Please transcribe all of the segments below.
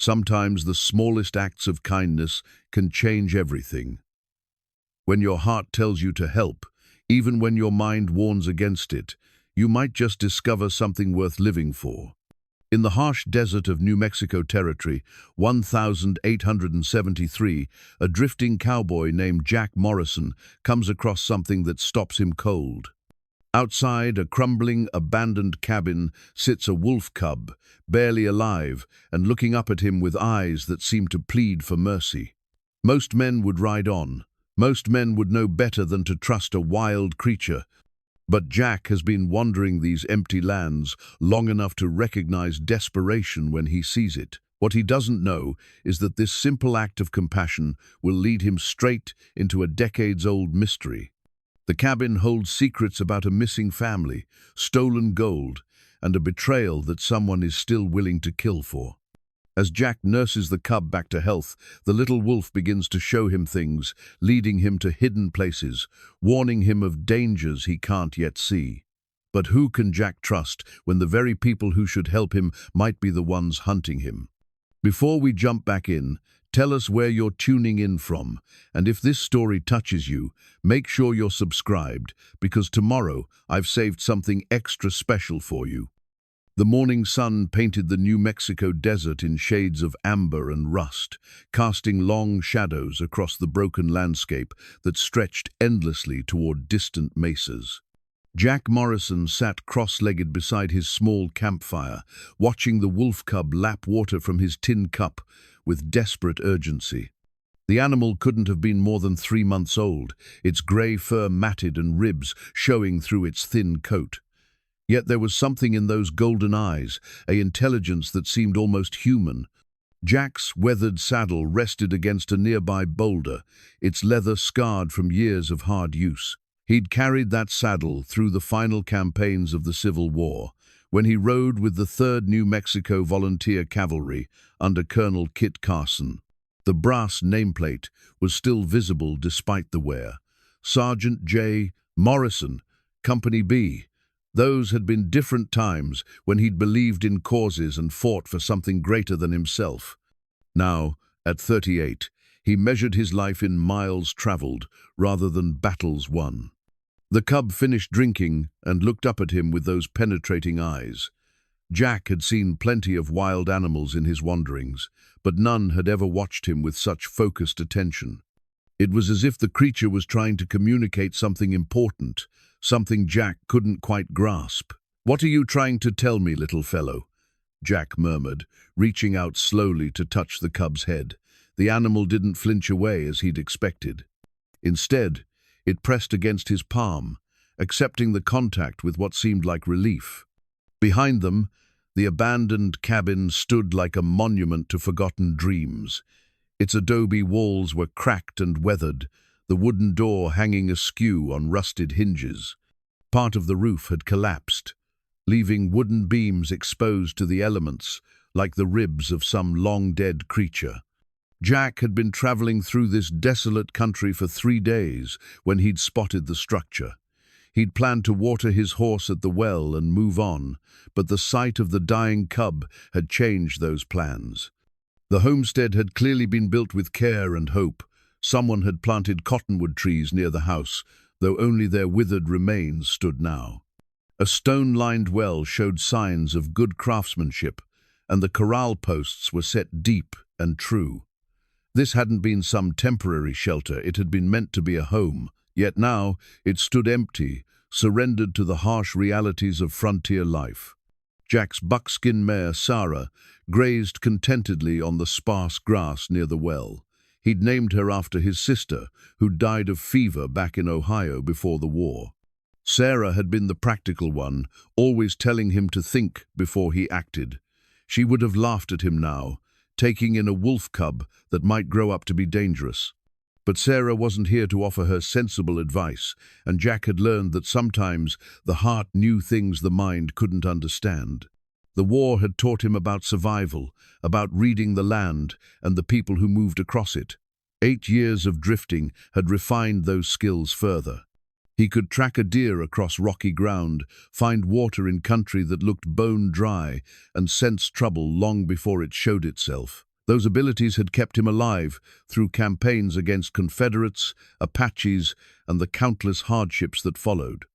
Sometimes the smallest acts of kindness can change everything. When your heart tells you to help, even when your mind warns against it, you might just discover something worth living for. In the harsh desert of New Mexico Territory, 1873, a drifting cowboy named Jack Morrison comes across something that stops him cold. Outside a crumbling, abandoned cabin sits a wolf cub, barely alive, and looking up at him with eyes that seem to plead for mercy. Most men would ride on. Most men would know better than to trust a wild creature. But Jack has been wandering these empty lands long enough to recognize desperation when he sees it. What he doesn't know is that this simple act of compassion will lead him straight into a decades-old mystery. The cabin holds secrets about a missing family, stolen gold, and a betrayal that someone is still willing to kill for. As Jack nurses the cub back to health, the little wolf begins to show him things, leading him to hidden places, warning him of dangers he can't yet see. But who can Jack trust when the very people who should help him might be the ones hunting him? Before we jump back in, tell us where you're tuning in from, and if this story touches you, make sure you're subscribed, because tomorrow I've saved something extra special for you. The morning sun painted the New Mexico desert in shades of amber and rust, casting long shadows across the broken landscape that stretched endlessly toward distant mesas. Jack Morrison sat cross-legged beside his small campfire, watching the wolf cub lap water from his tin cup with desperate urgency. The animal couldn't have been more than 3 months old, its grey fur matted and ribs showing through its thin coat. Yet there was something in those golden eyes, an intelligence that seemed almost human. Jack's weathered saddle rested against a nearby boulder, its leather scarred from years of hard use. He'd carried that saddle through the final campaigns of the Civil War, when he rode with the 3rd New Mexico Volunteer Cavalry under Colonel Kit Carson. The brass nameplate was still visible despite the wear. Sergeant J. Morrison, Company B. Those had been different times when he'd believed in causes and fought for something greater than himself. Now, at 38, he measured his life in miles traveled rather than battles won. The cub finished drinking and looked up at him with those penetrating eyes. Jack had seen plenty of wild animals in his wanderings, but none had ever watched him with such focused attention. It was as if the creature was trying to communicate something important, something Jack couldn't quite grasp. "What are you trying to tell me, little fellow?" Jack murmured, reaching out slowly to touch the cub's head. The animal didn't flinch away as he'd expected. Instead, it pressed against his palm, accepting the contact with what seemed like relief. Behind them, the abandoned cabin stood like a monument to forgotten dreams. Its adobe walls were cracked and weathered, the wooden door hanging askew on rusted hinges. Part of the roof had collapsed, leaving wooden beams exposed to the elements, like the ribs of some long-dead creature. Jack had been traveling through this desolate country for 3 days when he'd spotted the structure. He'd planned to water his horse at the well and move on, but the sight of the dying cub had changed those plans. The homestead had clearly been built with care and hope. Someone had planted cottonwood trees near the house, though only their withered remains stood now. A stone-lined well showed signs of good craftsmanship, and the corral posts were set deep and true. This hadn't been some temporary shelter, it had been meant to be a home, yet now it stood empty, surrendered to the harsh realities of frontier life. Jack's buckskin mare, Sarah, grazed contentedly on the sparse grass near the well. He'd named her after his sister, who died of fever back in Ohio before the war. Sarah had been the practical one, always telling him to think before he acted. She would have laughed at him now, taking in a wolf cub that might grow up to be dangerous. But Sarah wasn't here to offer her sensible advice, and Jack had learned that sometimes the heart knew things the mind couldn't understand. The war had taught him about survival, about reading the land and the people who moved across it. 8 years of drifting had refined those skills further. He could track a deer across rocky ground, find water in country that looked bone dry, and sense trouble long before it showed itself. Those abilities had kept him alive through campaigns against Confederates, Apaches, and the countless hardships that followed.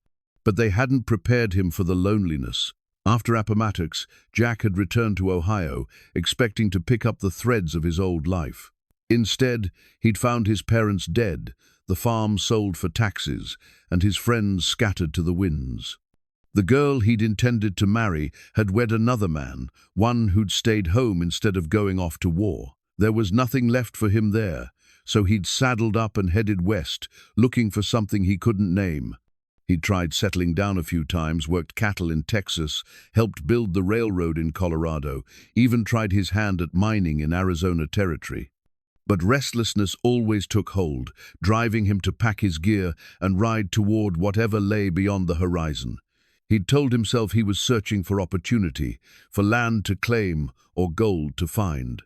But they hadn't prepared him for the loneliness. After Appomattox, Jack had returned to Ohio, expecting to pick up the threads of his old life. Instead, he'd found his parents dead, the farm sold for taxes, and his friends scattered to the winds. The girl he'd intended to marry had wed another man, one who'd stayed home instead of going off to war. There was nothing left for him there, so he'd saddled up and headed west, looking for something he couldn't name. He'd tried settling down a few times, worked cattle in Texas, helped build the railroad in Colorado, even tried his hand at mining in Arizona Territory. But restlessness always took hold, driving him to pack his gear and ride toward whatever lay beyond the horizon. He'd told himself he was searching for opportunity, for land to claim or gold to find.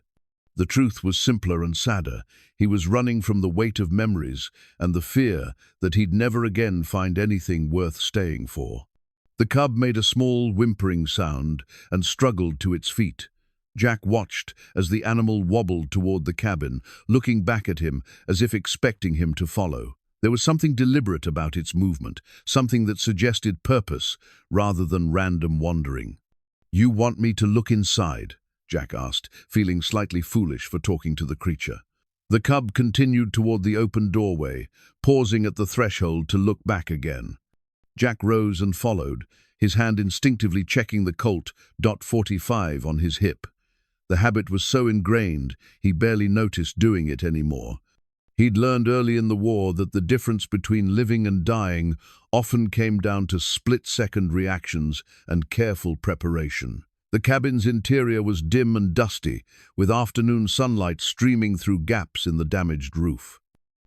The truth was simpler and sadder. He was running from the weight of memories and the fear that he'd never again find anything worth staying for. The cub made a small, whimpering sound and struggled to its feet. Jack watched as the animal wobbled toward the cabin, looking back at him as if expecting him to follow. There was something deliberate about its movement, something that suggested purpose rather than random wandering. "You want me to look inside?" Jack asked, feeling slightly foolish for talking to the creature. The cub continued toward the open doorway, pausing at the threshold to look back again. Jack rose and followed, his hand instinctively checking the Colt .45 on his hip. The habit was so ingrained, he barely noticed doing it anymore. He'd learned early in the war that the difference between living and dying often came down to split-second reactions and careful preparation. The cabin's interior was dim and dusty, with afternoon sunlight streaming through gaps in the damaged roof.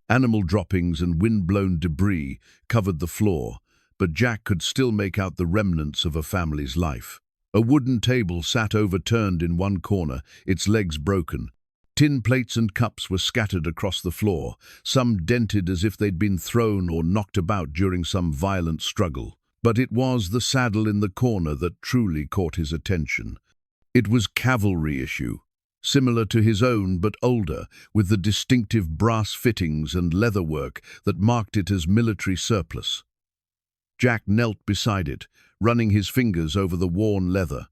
Animal droppings and wind-blown debris covered the floor, but Jack could still make out the remnants of a family's life. A wooden table sat overturned in one corner, its legs broken. Tin plates and cups were scattered across the floor, some dented as if they'd been thrown or knocked about during some violent struggle. But it was the saddle in the corner that truly caught his attention. It was cavalry issue, similar to his own but older, with the distinctive brass fittings and leatherwork that marked it as military surplus. Jack knelt beside it, running his fingers over the worn leather.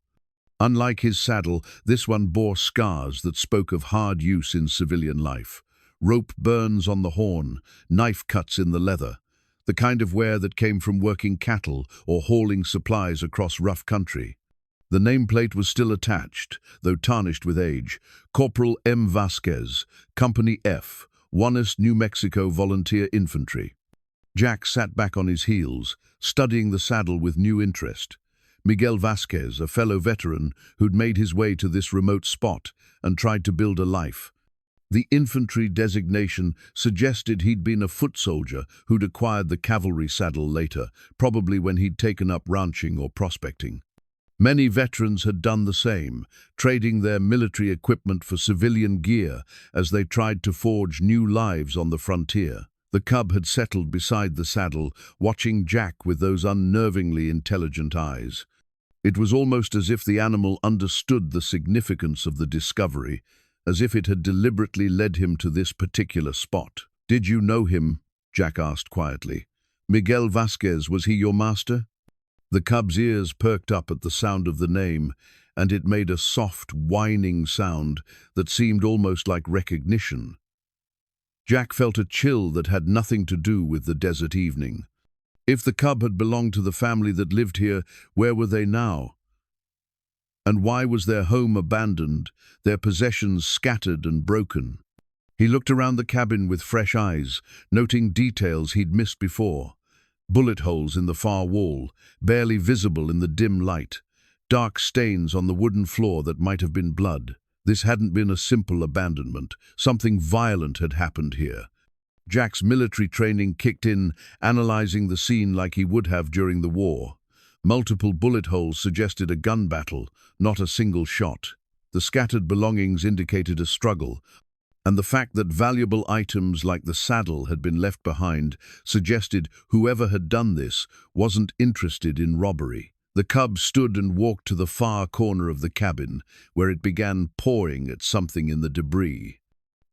Unlike his saddle, this one bore scars that spoke of hard use in civilian life. Rope burns on the horn, knife cuts in the leather, the kind of wear that came from working cattle or hauling supplies across rough country. The nameplate was still attached, though tarnished with age. Corporal M. Vasquez, Company F, 1st New Mexico Volunteer Infantry. Jack sat back on his heels, studying the saddle with new interest. Miguel Vasquez, a fellow veteran who'd made his way to this remote spot and tried to build a life. The infantry designation suggested he'd been a foot soldier who'd acquired the cavalry saddle later, probably when he'd taken up ranching or prospecting. Many veterans had done the same, trading their military equipment for civilian gear as they tried to forge new lives on the frontier. The cub had settled beside the saddle, watching Jack with those unnervingly intelligent eyes. It was almost as if the animal understood the significance of the discovery, as if it had deliberately led him to this particular spot. "Did you know him?" Jack asked quietly. "Miguel Vasquez, was he your master?" The cub's ears perked up at the sound of the name, and it made a soft, whining sound that seemed almost like recognition. Jack felt a chill that had nothing to do with the desert evening. If the cub had belonged to the family that lived here, where were they now? And why was their home abandoned, their possessions scattered and broken? He looked around the cabin with fresh eyes, noting details he'd missed before. Bullet holes in the far wall, barely visible in the dim light. Dark stains on the wooden floor that might have been blood. This hadn't been a simple abandonment. Something violent had happened here. Jack's military training kicked in, analyzing the scene like he would have during the war. Multiple bullet holes suggested a gun battle, not a single shot. The scattered belongings indicated a struggle, and the fact that valuable items like the saddle had been left behind suggested whoever had done this wasn't interested in robbery. The cub stood and walked to the far corner of the cabin, where it began pawing at something in the debris.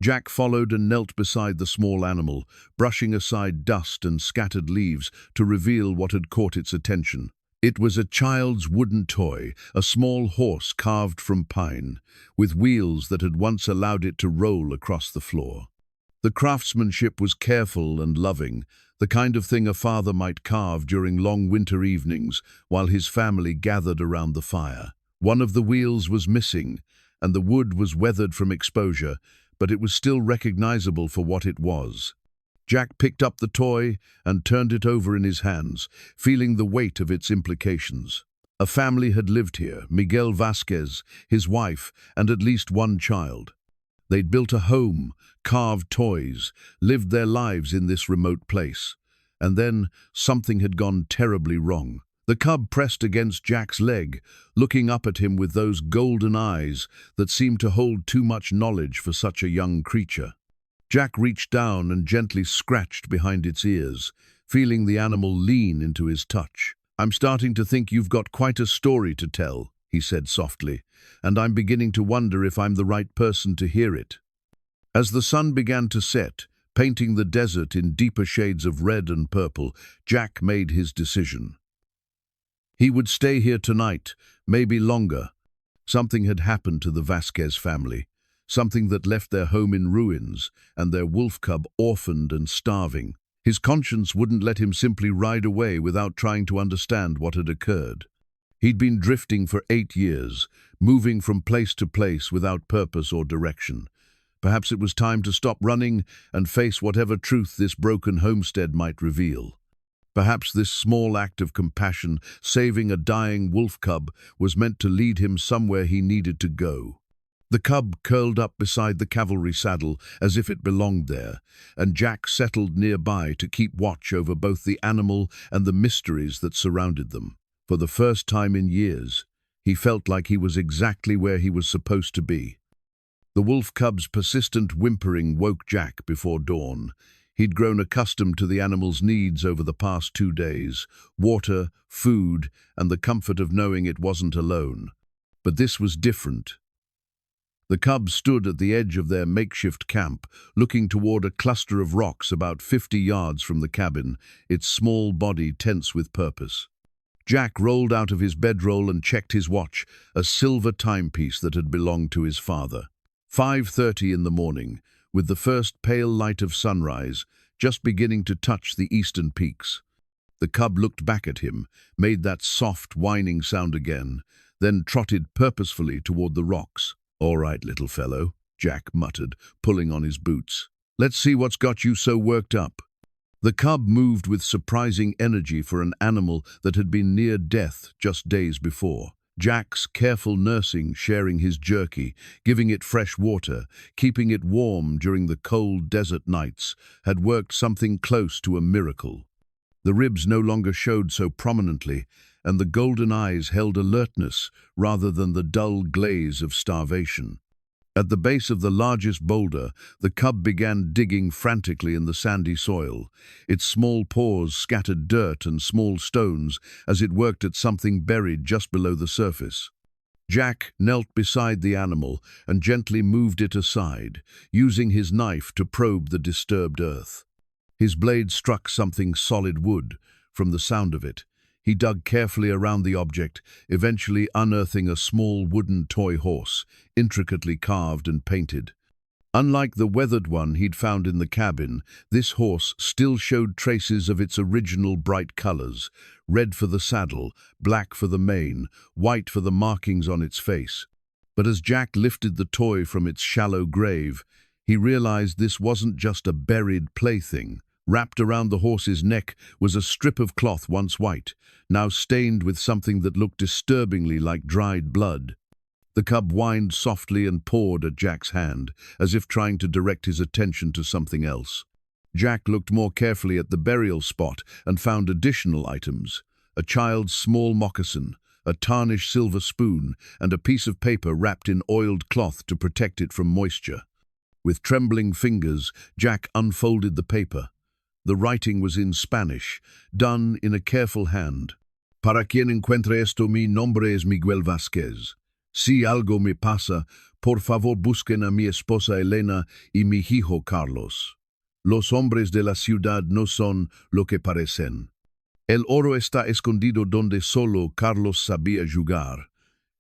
Jack followed and knelt beside the small animal, brushing aside dust and scattered leaves to reveal what had caught its attention. It was a child's wooden toy, a small horse carved from pine, with wheels that had once allowed it to roll across the floor. The craftsmanship was careful and loving, the kind of thing a father might carve during long winter evenings while his family gathered around the fire. One of the wheels was missing, and the wood was weathered from exposure, but it was still recognizable for what it was. Jack picked up the toy and turned it over in his hands, feeling the weight of its implications. A family had lived here, Miguel Vasquez, his wife, and at least one child. They'd built a home, carved toys, lived their lives in this remote place. And then something had gone terribly wrong. The cub pressed against Jack's leg, looking up at him with those golden eyes that seemed to hold too much knowledge for such a young creature. Jack reached down and gently scratched behind its ears, feeling the animal lean into his touch. "I'm starting to think you've got quite a story to tell," he said softly, "and I'm beginning to wonder if I'm the right person to hear it." As the sun began to set, painting the desert in deeper shades of red and purple, Jack made his decision. He would stay here tonight, maybe longer. Something had happened to the Vasquez family, something that left their home in ruins and their wolf cub orphaned and starving. His conscience wouldn't let him simply ride away without trying to understand what had occurred. He'd been drifting for 8 years, moving from place to place without purpose or direction. Perhaps it was time to stop running and face whatever truth this broken homestead might reveal. Perhaps this small act of compassion, saving a dying wolf cub, was meant to lead him somewhere he needed to go. The cub curled up beside the cavalry saddle as if it belonged there, and Jack settled nearby to keep watch over both the animal and the mysteries that surrounded them. For the first time in years, he felt like he was exactly where he was supposed to be. The wolf cub's persistent whimpering woke Jack before dawn. He'd grown accustomed to the animal's needs over the past 2 days: water, food, and the comfort of knowing it wasn't alone. But this was different. The cub stood at the edge of their makeshift camp, looking toward a cluster of rocks about 50 yards from the cabin, its small body tense with purpose. Jack rolled out of his bedroll and checked his watch, a silver timepiece that had belonged to his father. 5:30 in the morning, with the first pale light of sunrise just beginning to touch the eastern peaks. The cub looked back at him, made that soft, whining sound again, then trotted purposefully toward the rocks. "All right, little fellow," Jack muttered, pulling on his boots. "Let's see what's got you so worked up." The cub moved with surprising energy for an animal that had been near death just days before. Jack's careful nursing, sharing his jerky, giving it fresh water, keeping it warm during the cold desert nights, had worked something close to a miracle. The ribs no longer showed so prominently, and the golden eyes held alertness rather than the dull glaze of starvation. At the base of the largest boulder, the cub began digging frantically in the sandy soil. Its small paws scattered dirt and small stones as it worked at something buried just below the surface. Jack knelt beside the animal and gently moved it aside, using his knife to probe the disturbed earth. His blade struck something solid wood. From the sound of it, he dug carefully around the object, eventually unearthing a small wooden toy horse, intricately carved and painted. Unlike the weathered one he'd found in the cabin, this horse still showed traces of its original bright colors: red for the saddle, black for the mane, white for the markings on its face. But as Jack lifted the toy from its shallow grave, he realized this wasn't just a buried plaything. Wrapped around the horse's neck was a strip of cloth once white, now stained with something that looked disturbingly like dried blood. The cub whined softly and pawed at Jack's hand, as if trying to direct his attention to something else. Jack looked more carefully at the burial spot and found additional items: a child's small moccasin, a tarnished silver spoon, and a piece of paper wrapped in oiled cloth to protect it from moisture. With trembling fingers, Jack unfolded the paper. The writing was in Spanish, done in a careful hand. Para quien encuentre esto, mi nombre es Miguel Vázquez. Si algo me pasa, por favor busquen a mi esposa Elena y mi hijo Carlos. Los hombres de la ciudad no son lo que parecen. El oro está escondido donde solo Carlos sabía jugar.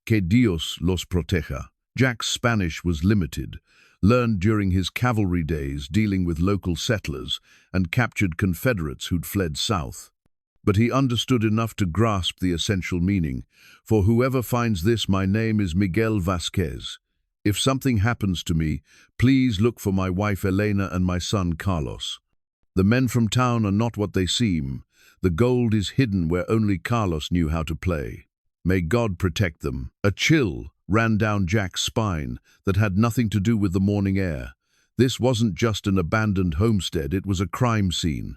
Que Dios los proteja. Jack's Spanish was limited, learned during his cavalry days dealing with local settlers and captured Confederates who'd fled south. But he understood enough to grasp the essential meaning. For whoever finds this, my name is Miguel Vázquez. If something happens to me, please look for my wife Elena and my son Carlos. The men from town are not what they seem. The gold is hidden where only Carlos knew how to play. May God protect them. A chill ran down Jack's spine that had nothing to do with the morning air. This wasn't just an abandoned homestead, it was a crime scene.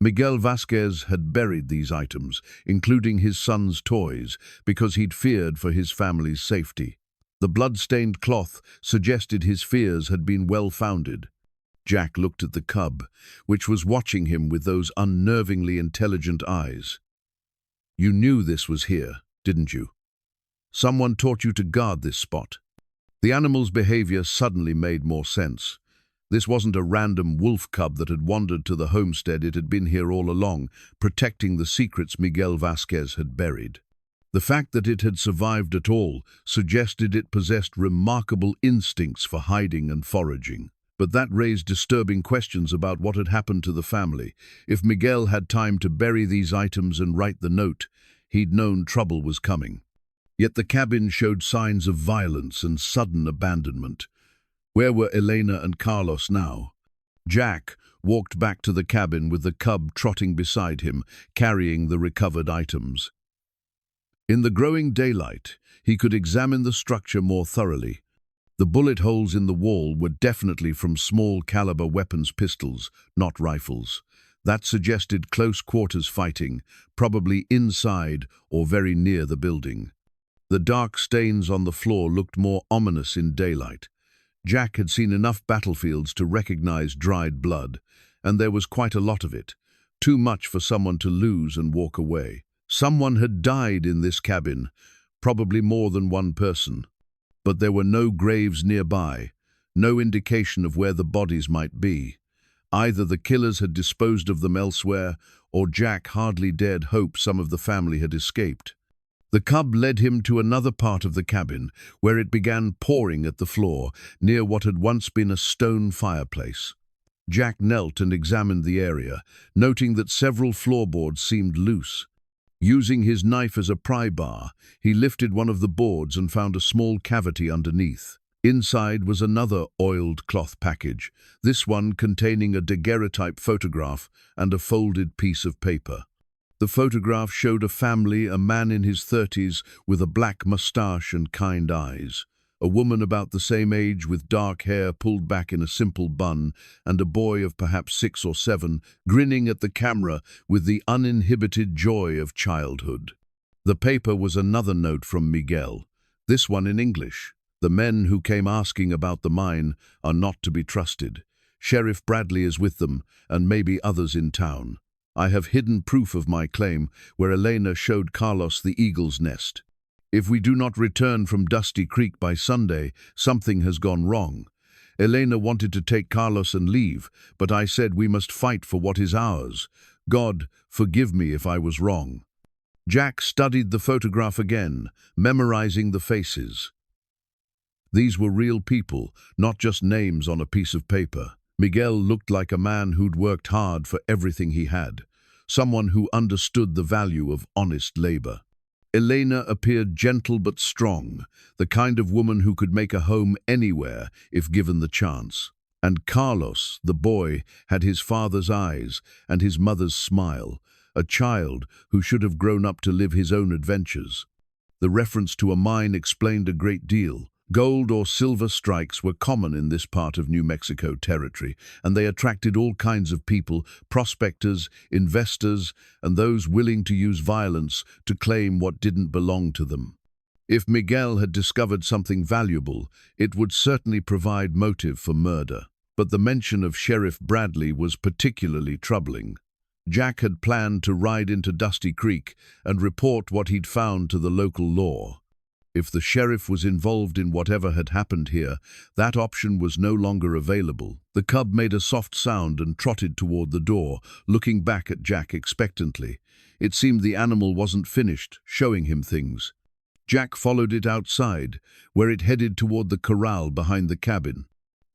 Miguel Vázquez had buried these items, including his son's toys, because he'd feared for his family's safety. The blood-stained cloth suggested his fears had been well-founded. Jack looked at the cub, which was watching him with those unnervingly intelligent eyes. You knew this was here, didn't you? Someone taught you to guard this spot. The animal's behavior suddenly made more sense. This wasn't a random wolf cub that had wandered to the homestead. It had been here all along, protecting the secrets Miguel Vázquez had buried. The fact that it had survived at all suggested it possessed remarkable instincts for hiding and foraging. But that raised disturbing questions about what had happened to the family. If Miguel had time to bury these items and write the note, he'd known trouble was coming. Yet the cabin showed signs of violence and sudden abandonment. Where were Elena and Carlos now? Jack walked back to the cabin with the cub trotting beside him, carrying the recovered items. In the growing daylight, he could examine the structure more thoroughly. The bullet holes in the wall were definitely from small-caliber weapons pistols, not rifles. That suggested close-quarters fighting, probably inside or very near the building. The dark stains on the floor looked more ominous in daylight. Jack had seen enough battlefields to recognize dried blood, and there was quite a lot of it, too much for someone to lose and walk away. Someone had died in this cabin, probably more than one person. But there were no graves nearby, no indication of where the bodies might be. Either the killers had disposed of them elsewhere, or Jack hardly dared hope some of the family had escaped. The cub led him to another part of the cabin, where it began pawing at the floor, near what had once been a stone fireplace. Jack knelt and examined the area, noting that several floorboards seemed loose. Using his knife as a pry bar, he lifted one of the boards and found a small cavity underneath. Inside was another oiled cloth package, this one containing a daguerreotype photograph and a folded piece of paper. The photograph showed a family, a man in his 30s with a black mustache and kind eyes, a woman about the same age with dark hair pulled back in a simple bun, and a boy of perhaps 6 or 7, grinning at the camera with the uninhibited joy of childhood. The paper was another note from Miguel, this one in English. The men who came asking about the mine are not to be trusted. Sheriff Bradley is with them, and maybe others in town. I have hidden proof of my claim where Elena showed Carlos the eagle's nest. If we do not return from Dusty Creek by Sunday, something has gone wrong. Elena wanted to take Carlos and leave, but I said we must fight for what is ours. God, forgive me if I was wrong. Jack studied the photograph again, memorizing the faces. These were real people, not just names on a piece of paper. Miguel looked like a man who'd worked hard for everything he had, someone who understood the value of honest labor. Elena appeared gentle but strong, the kind of woman who could make a home anywhere if given the chance. And Carlos, the boy, had his father's eyes and his mother's smile, a child who should have grown up to live his own adventures. The reference to a mine explained a great deal. Gold or silver strikes were common in this part of New Mexico territory, and they attracted all kinds of people, prospectors, investors, and those willing to use violence to claim what didn't belong to them. If Miguel had discovered something valuable, it would certainly provide motive for murder. But the mention of Sheriff Bradley was particularly troubling. Jack had planned to ride into Dusty Creek and report what he'd found to the local law. If the sheriff was involved in whatever had happened here, that option was no longer available. The cub made a soft sound and trotted toward the door, looking back at Jack expectantly. It seemed the animal wasn't finished, showing him things. Jack followed it outside, where it headed toward the corral behind the cabin.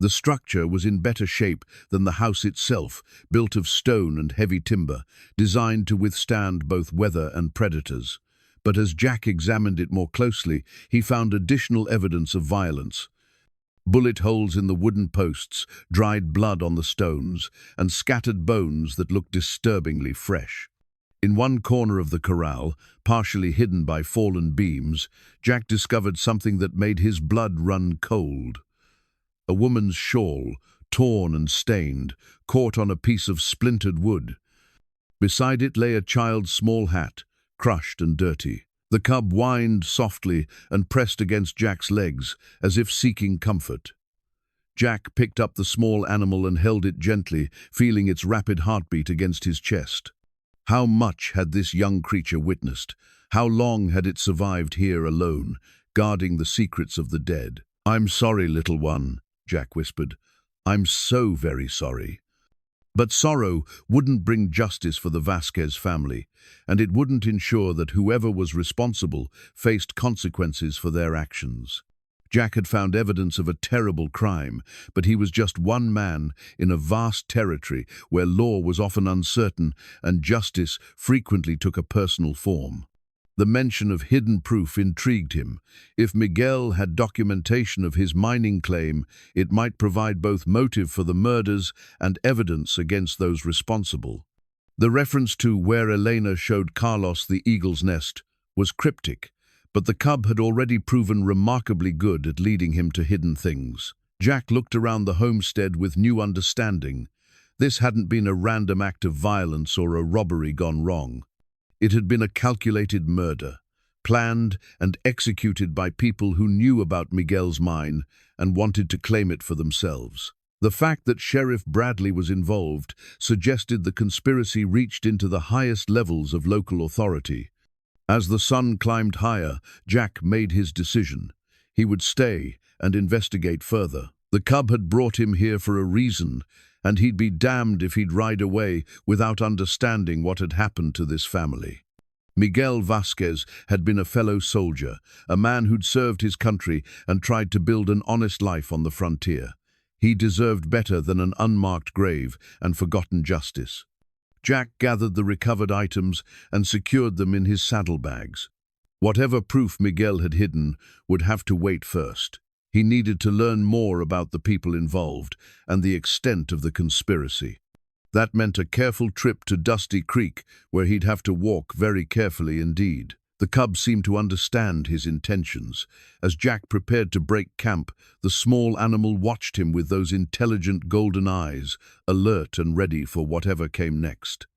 The structure was in better shape than the house itself, built of stone and heavy timber, designed to withstand both weather and predators. But as Jack examined it more closely, he found additional evidence of violence. Bullet holes in the wooden posts, dried blood on the stones, and scattered bones that looked disturbingly fresh. In one corner of the corral, partially hidden by fallen beams, Jack discovered something that made his blood run cold. A woman's shawl, torn and stained, caught on a piece of splintered wood. Beside it lay a child's small hat, crushed and dirty. The cub whined softly and pressed against Jack's legs, as if seeking comfort. Jack picked up the small animal and held it gently, feeling its rapid heartbeat against his chest. How much had this young creature witnessed? How long had it survived here alone, guarding the secrets of the dead? "I'm sorry, little one," Jack whispered. "I'm so very sorry." But sorrow wouldn't bring justice for the Vasquez family, and it wouldn't ensure that whoever was responsible faced consequences for their actions. Jack had found evidence of a terrible crime, but he was just one man in a vast territory where law was often uncertain and justice frequently took a personal form. The mention of hidden proof intrigued him. If Miguel had documentation of his mining claim, it might provide both motive for the murders and evidence against those responsible. The reference to where Elena showed Carlos the eagle's nest was cryptic, but the cub had already proven remarkably good at leading him to hidden things. Jack looked around the homestead with new understanding. This hadn't been a random act of violence or a robbery gone wrong. It had been a calculated murder, planned and executed by people who knew about Miguel's mine and wanted to claim it for themselves. The fact that Sheriff Bradley was involved suggested the conspiracy reached into the highest levels of local authority. As the sun climbed higher, Jack made his decision. He would stay and investigate further. The cub had brought him here for a reason, and he'd be damned if he'd ride away without understanding what had happened to this family. Miguel Vasquez had been a fellow soldier, a man who'd served his country and tried to build an honest life on the frontier. He deserved better than an unmarked grave and forgotten justice. Jack gathered the recovered items and secured them in his saddlebags. Whatever proof Miguel had hidden would have to wait first. He needed to learn more about the people involved and the extent of the conspiracy. That meant a careful trip to Dusty Creek, where he'd have to walk very carefully indeed. The cub seemed to understand his intentions. As Jack prepared to break camp, the small animal watched him with those intelligent golden eyes, alert and ready for whatever came next.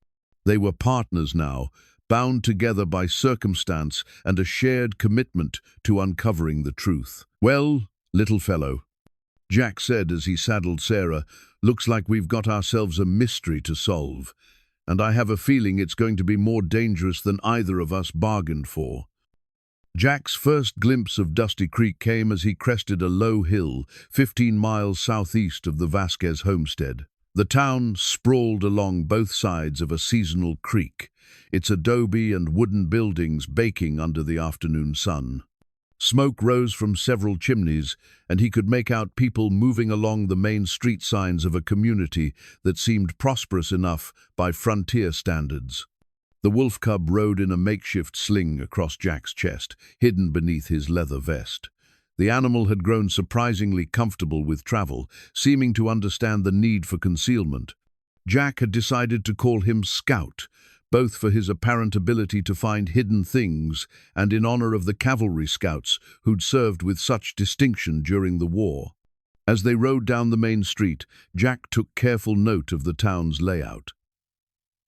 They were partners now, bound together by circumstance and a shared commitment to uncovering the truth. "Well, little fellow," Jack said as he saddled Sarah, "looks like we've got ourselves a mystery to solve, and I have a feeling it's going to be more dangerous than either of us bargained for." Jack's first glimpse of Dusty Creek came as he crested a low hill 15 miles southeast of the Vasquez homestead. The town sprawled along both sides of a seasonal creek, its adobe and wooden buildings baking under the afternoon sun. Smoke rose from several chimneys, and he could make out people moving along the main street signs of a community that seemed prosperous enough by frontier standards. The wolf cub rode in a makeshift sling across Jack's chest, hidden beneath his leather vest. The animal had grown surprisingly comfortable with travel, seeming to understand the need for concealment. Jack had decided to call him Scout, both for his apparent ability to find hidden things and in honor of the cavalry scouts who'd served with such distinction during the war. As they rode down the main street, Jack took careful note of the town's layout.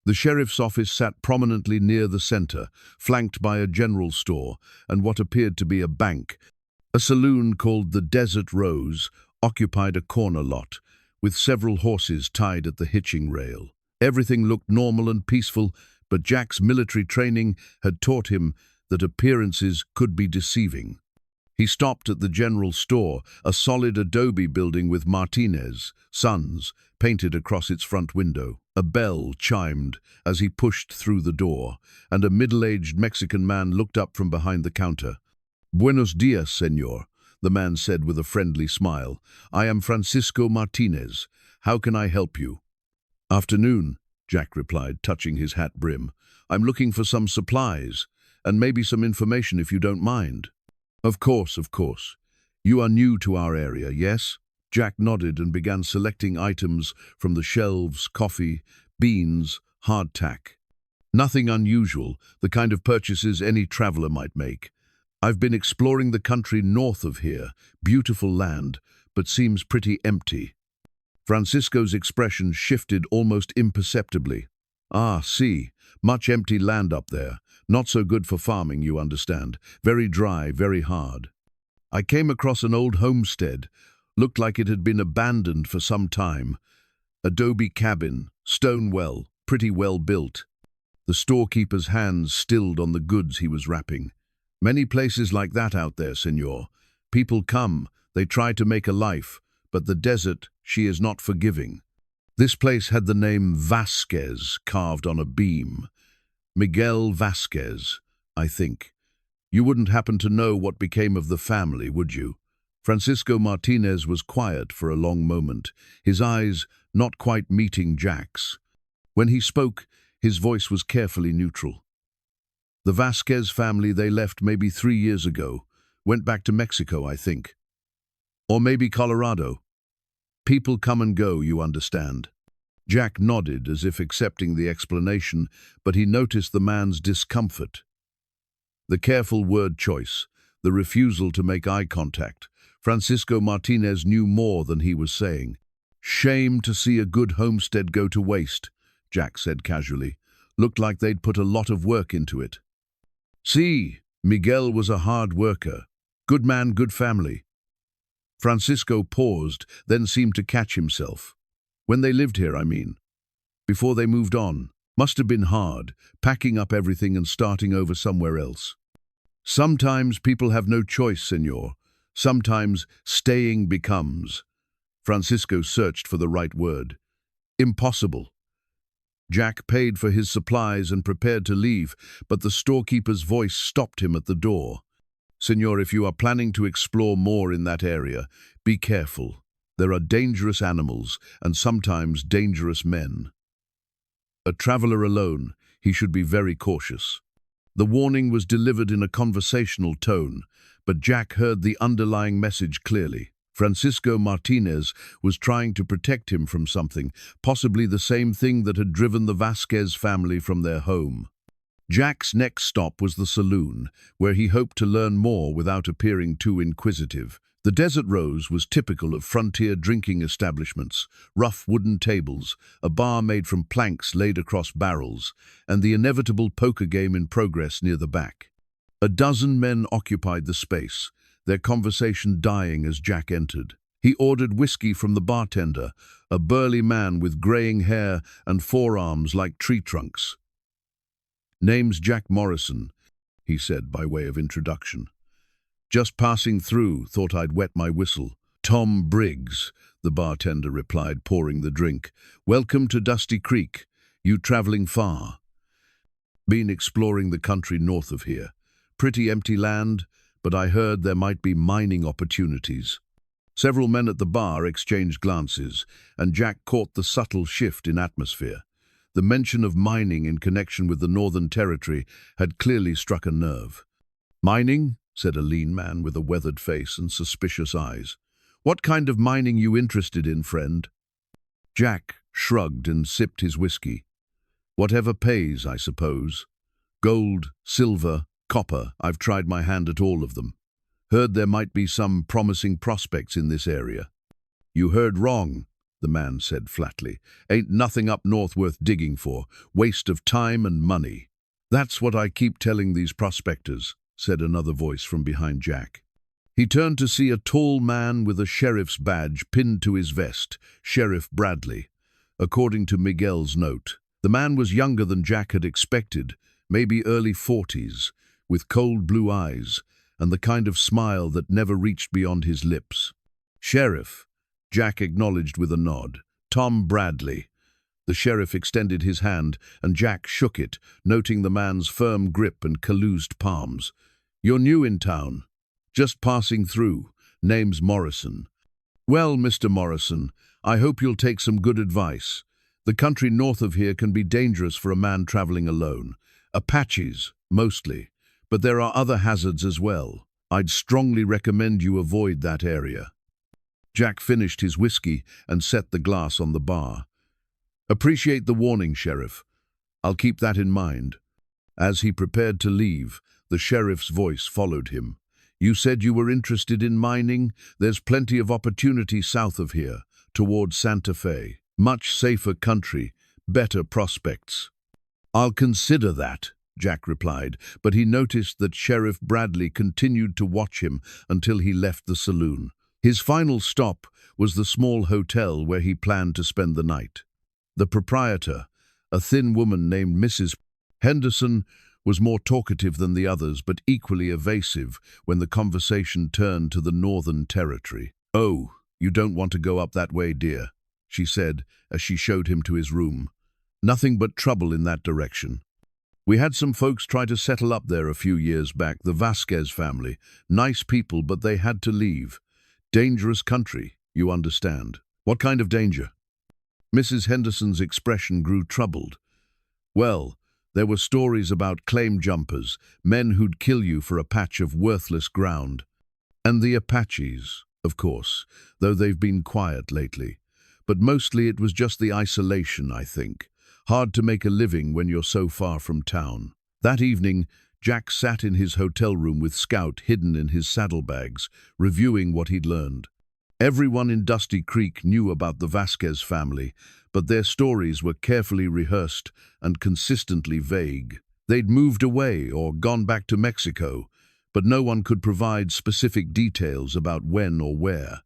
The sheriff's office sat prominently near the center, flanked by a general store and what appeared to be a bank. A saloon called the Desert Rose occupied a corner lot, with several horses tied at the hitching rail. Everything looked normal and peaceful, but Jack's military training had taught him that appearances could be deceiving. He stopped at the general store, a solid adobe building with Martinez, Sons, painted across its front window. A bell chimed as he pushed through the door, and a middle-aged Mexican man looked up from behind the counter. "Buenos dias, señor," the man said with a friendly smile. "I am Francisco Martinez. How can I help you?" "Afternoon," Jack replied, touching his hat brim. "I'm looking for some supplies, and maybe some information if you don't mind." Of course, of course. You are new to our area, yes?" Jack nodded and began selecting items from the shelves: coffee, beans, hardtack. Nothing unusual, the kind of purchases any traveler might make. "I've been exploring the country north of here. Beautiful land, but seems pretty empty." Francisco's expression shifted almost imperceptibly. "Ah, see, much empty land up there. Not so good for farming, you understand. Very dry, very hard. I came across an old homestead. Looked like it had been abandoned for some time. Adobe cabin, stone well, pretty well built." The storekeeper's hands stilled on the goods he was wrapping. "Many places like that out there, senor. People come, they try to make a life, but the desert, she is not forgiving." This place had the name Vasquez carved on a beam. Miguel Vasquez, I think. You wouldn't happen to know what became of the family, would you? Francisco Martinez was quiet for a long moment, his eyes not quite meeting Jack's. When he spoke, his voice was carefully neutral. "The Vasquez family, they left maybe 3 years ago. Went back to Mexico, I think. Or maybe Colorado. People come and go, you understand." Jack nodded as if accepting the explanation, but he noticed the man's discomfort. The careful word choice, the refusal to make eye contact. Francisco Martinez knew more than he was saying. "Shame to see a good homestead go to waste," Jack said casually. "Looked like they'd put a lot of work into it." "See, Miguel was a hard worker. Good man, good family." Francisco paused, then seemed to catch himself. "When they lived here, I mean. Before they moved on. Must have been hard, packing up everything and starting over somewhere else." "Sometimes people have no choice, senor. Sometimes staying becomes." Francisco searched for the right word. "Impossible." Jack paid for his supplies and prepared to leave, but the storekeeper's voice stopped him at the door. "Senor, if you are planning to explore more in that area, be careful. There are dangerous animals and sometimes dangerous men. A traveler alone, he should be very cautious." The warning was delivered in a conversational tone, but Jack heard the underlying message clearly. Francisco Martinez was trying to protect him from something, possibly the same thing that had driven the Vasquez family from their home. Jack's next stop was the saloon, where he hoped to learn more without appearing too inquisitive. The Desert Rose was typical of frontier drinking establishments: rough wooden tables, a bar made from planks laid across barrels, and the inevitable poker game in progress near the back. A dozen men occupied the space, their conversation dying as Jack entered. He ordered whiskey from the bartender, a burly man with graying hair and forearms like tree trunks. "Name's Jack Morrison," he said by way of introduction. "Just passing through, thought I'd wet my whistle." "Tom Briggs," the bartender replied, pouring the drink. "Welcome to Dusty Creek. You traveling far?" "Been exploring the country north of here. Pretty empty land, but I heard there might be mining opportunities." Several men at the bar exchanged glances, and Jack caught the subtle shift in atmosphere. The mention of mining in connection with the Northern Territory had clearly struck a nerve. "Mining?" said a lean man with a weathered face and suspicious eyes. "What kind of mining you interested in, friend?" Jack shrugged and sipped his whiskey. "Whatever pays, I suppose. Gold, silver, copper, I've tried my hand at all of them. Heard there might be some promising prospects in this area." "You heard wrong," the man said flatly. "Ain't nothing up north worth digging for. Waste of time and money." "That's what I keep telling these prospectors," said another voice from behind Jack. He turned to see a tall man with a sheriff's badge pinned to his vest, Sheriff Bradley. according to Miguel's note. The man was younger than Jack had expected, maybe early 40s, with cold blue eyes and the kind of smile that never reached beyond his lips. "Sheriff," Jack acknowledged with a nod. "Tom Bradley." The sheriff extended his hand, and Jack shook it, noting the man's firm grip and calloused palms. "You're new in town." "Just passing through. Name's Morrison." "Well, Mr. Morrison, I hope you'll take some good advice. The country north of here can be dangerous for a man traveling alone. Apaches, mostly, but there are other hazards as well. I'd strongly recommend you avoid that area." Jack finished his whiskey and set the glass on the bar. "Appreciate the warning, Sheriff. I'll keep that in mind." As he prepared to leave, the sheriff's voice followed him. "You said you were interested in mining? There's plenty of opportunity south of here, towards Santa Fe. Much safer country, better prospects." "I'll consider that," Jack replied, but he noticed that Sheriff Bradley continued to watch him until he left the saloon. His final stop was the small hotel where he planned to spend the night. The proprietor, a thin woman named Mrs. Henderson, was more talkative than the others, but equally evasive when the conversation turned to the Northern Territory. "Oh, you don't want to go up that way, dear," she said as she showed him to his room. "Nothing but trouble in that direction. We had some folks try to settle up there a few years back, the Vasquez family. Nice people, but they had to leave. Dangerous country, you understand." "What kind of danger?" Mrs. Henderson's expression grew troubled. "Well, there were stories about claim jumpers, men who'd kill you for a patch of worthless ground. And the Apaches, of course, though they've been quiet lately. But mostly it was just the isolation, I think. Hard to make a living when you're so far from town." That evening, Jack sat in his hotel room with Scout hidden in his saddlebags, reviewing what he'd learned. Everyone in Dusty Creek knew about the Vasquez family, but their stories were carefully rehearsed and consistently vague. They'd moved away or gone back to Mexico, but no one could provide specific details about when or where.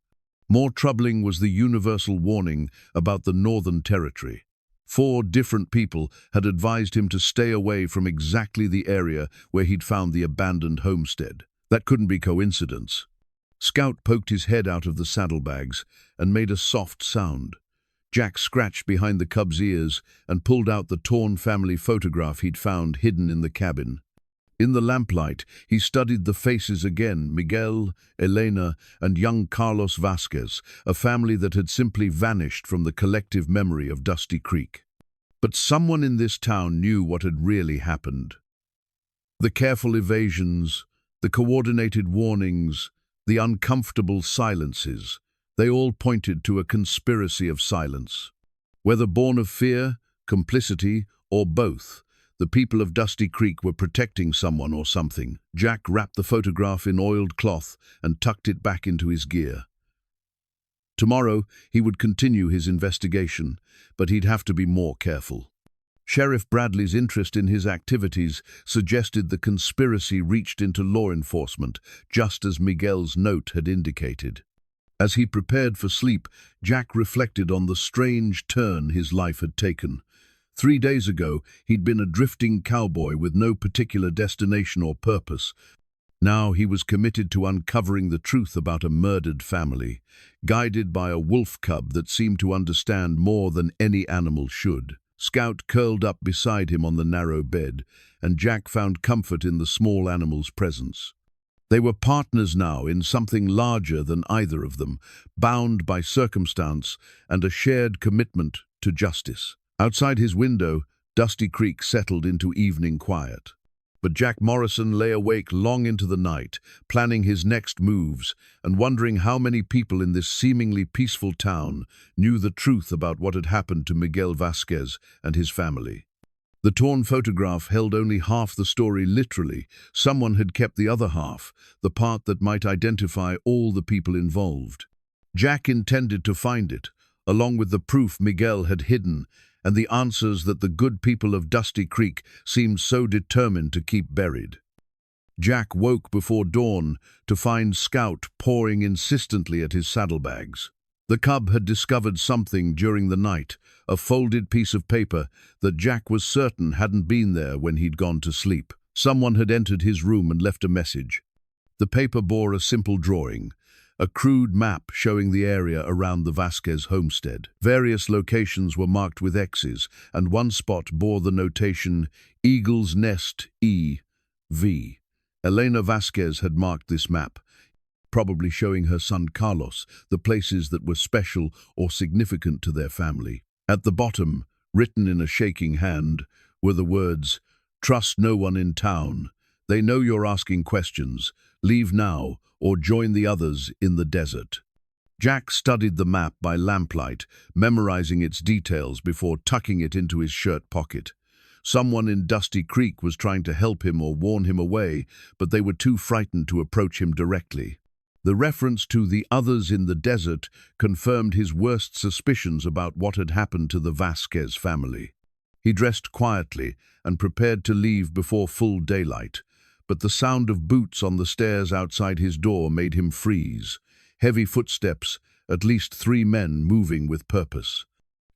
More troubling was the universal warning about the Northern Territory. 4 different people had advised him to stay away from exactly the area where he'd found the abandoned homestead. That couldn't be coincidence. Scout poked his head out of the saddlebags and made a soft sound. Jack scratched behind the cub's ears and pulled out the torn family photograph he'd found hidden in the cabin. In the lamplight, he studied the faces again: Miguel, Elena, and young Carlos Vasquez, a family that had simply vanished from the collective memory of Dusty Creek. But someone in this town knew what had really happened. The careful evasions, the coordinated warnings, the uncomfortable silences, they all pointed to a conspiracy of silence. Whether born of fear, complicity, or both, the people of Dusty Creek were protecting someone or something. Jack wrapped the photograph in oiled cloth and tucked it back into his gear. Tomorrow, he would continue his investigation, but he'd have to be more careful. Sheriff Bradley's interest in his activities suggested the conspiracy reached into law enforcement, just as Miguel's note had indicated. As he prepared for sleep, Jack reflected on the strange turn his life had taken. 3 days ago, he'd been a drifting cowboy with no particular destination or purpose. Now he was committed to uncovering the truth about a murdered family, guided by a wolf cub that seemed to understand more than any animal should. Scout curled up beside him on the narrow bed, and Jack found comfort in the small animal's presence. They were partners now in something larger than either of them, bound by circumstance and a shared commitment to justice. Outside his window, Dusty Creek settled into evening quiet. But Jack Morrison lay awake long into the night, planning his next moves and wondering how many people in this seemingly peaceful town knew the truth about what had happened to Miguel Vasquez and his family. The torn photograph held only half the story literally. Someone had kept the other half, the part that might identify all the people involved. Jack intended to find it, along with the proof Miguel had hidden and the answers that the good people of Dusty Creek seemed so determined to keep buried. Jack woke before dawn to find Scout pawing insistently at his saddlebags. The cub had discovered something during the night, a folded piece of paper that Jack was certain hadn't been there when he'd gone to sleep. Someone had entered his room and left a message. The paper bore a simple drawing, a crude map showing the area around the Vasquez homestead. Various locations were marked with X's, and one spot bore the notation Eagle's Nest E.V. Elena Vasquez had marked this map, probably showing her son Carlos the places that were special or significant to their family. At the bottom, written in a shaking hand, were the words, "Trust no one in town. They know you're asking questions. Leave now or join the others in the desert." Jack studied the map by lamplight, memorizing its details before tucking it into his shirt pocket. Someone in Dusty Creek was trying to help him or warn him away, but they were too frightened to approach him directly. The reference to the others in the desert confirmed his worst suspicions about what had happened to the Vasquez family. He dressed quietly and prepared to leave before full daylight, but the sound of boots on the stairs outside his door made him freeze. Heavy footsteps, at least 3 men moving with purpose.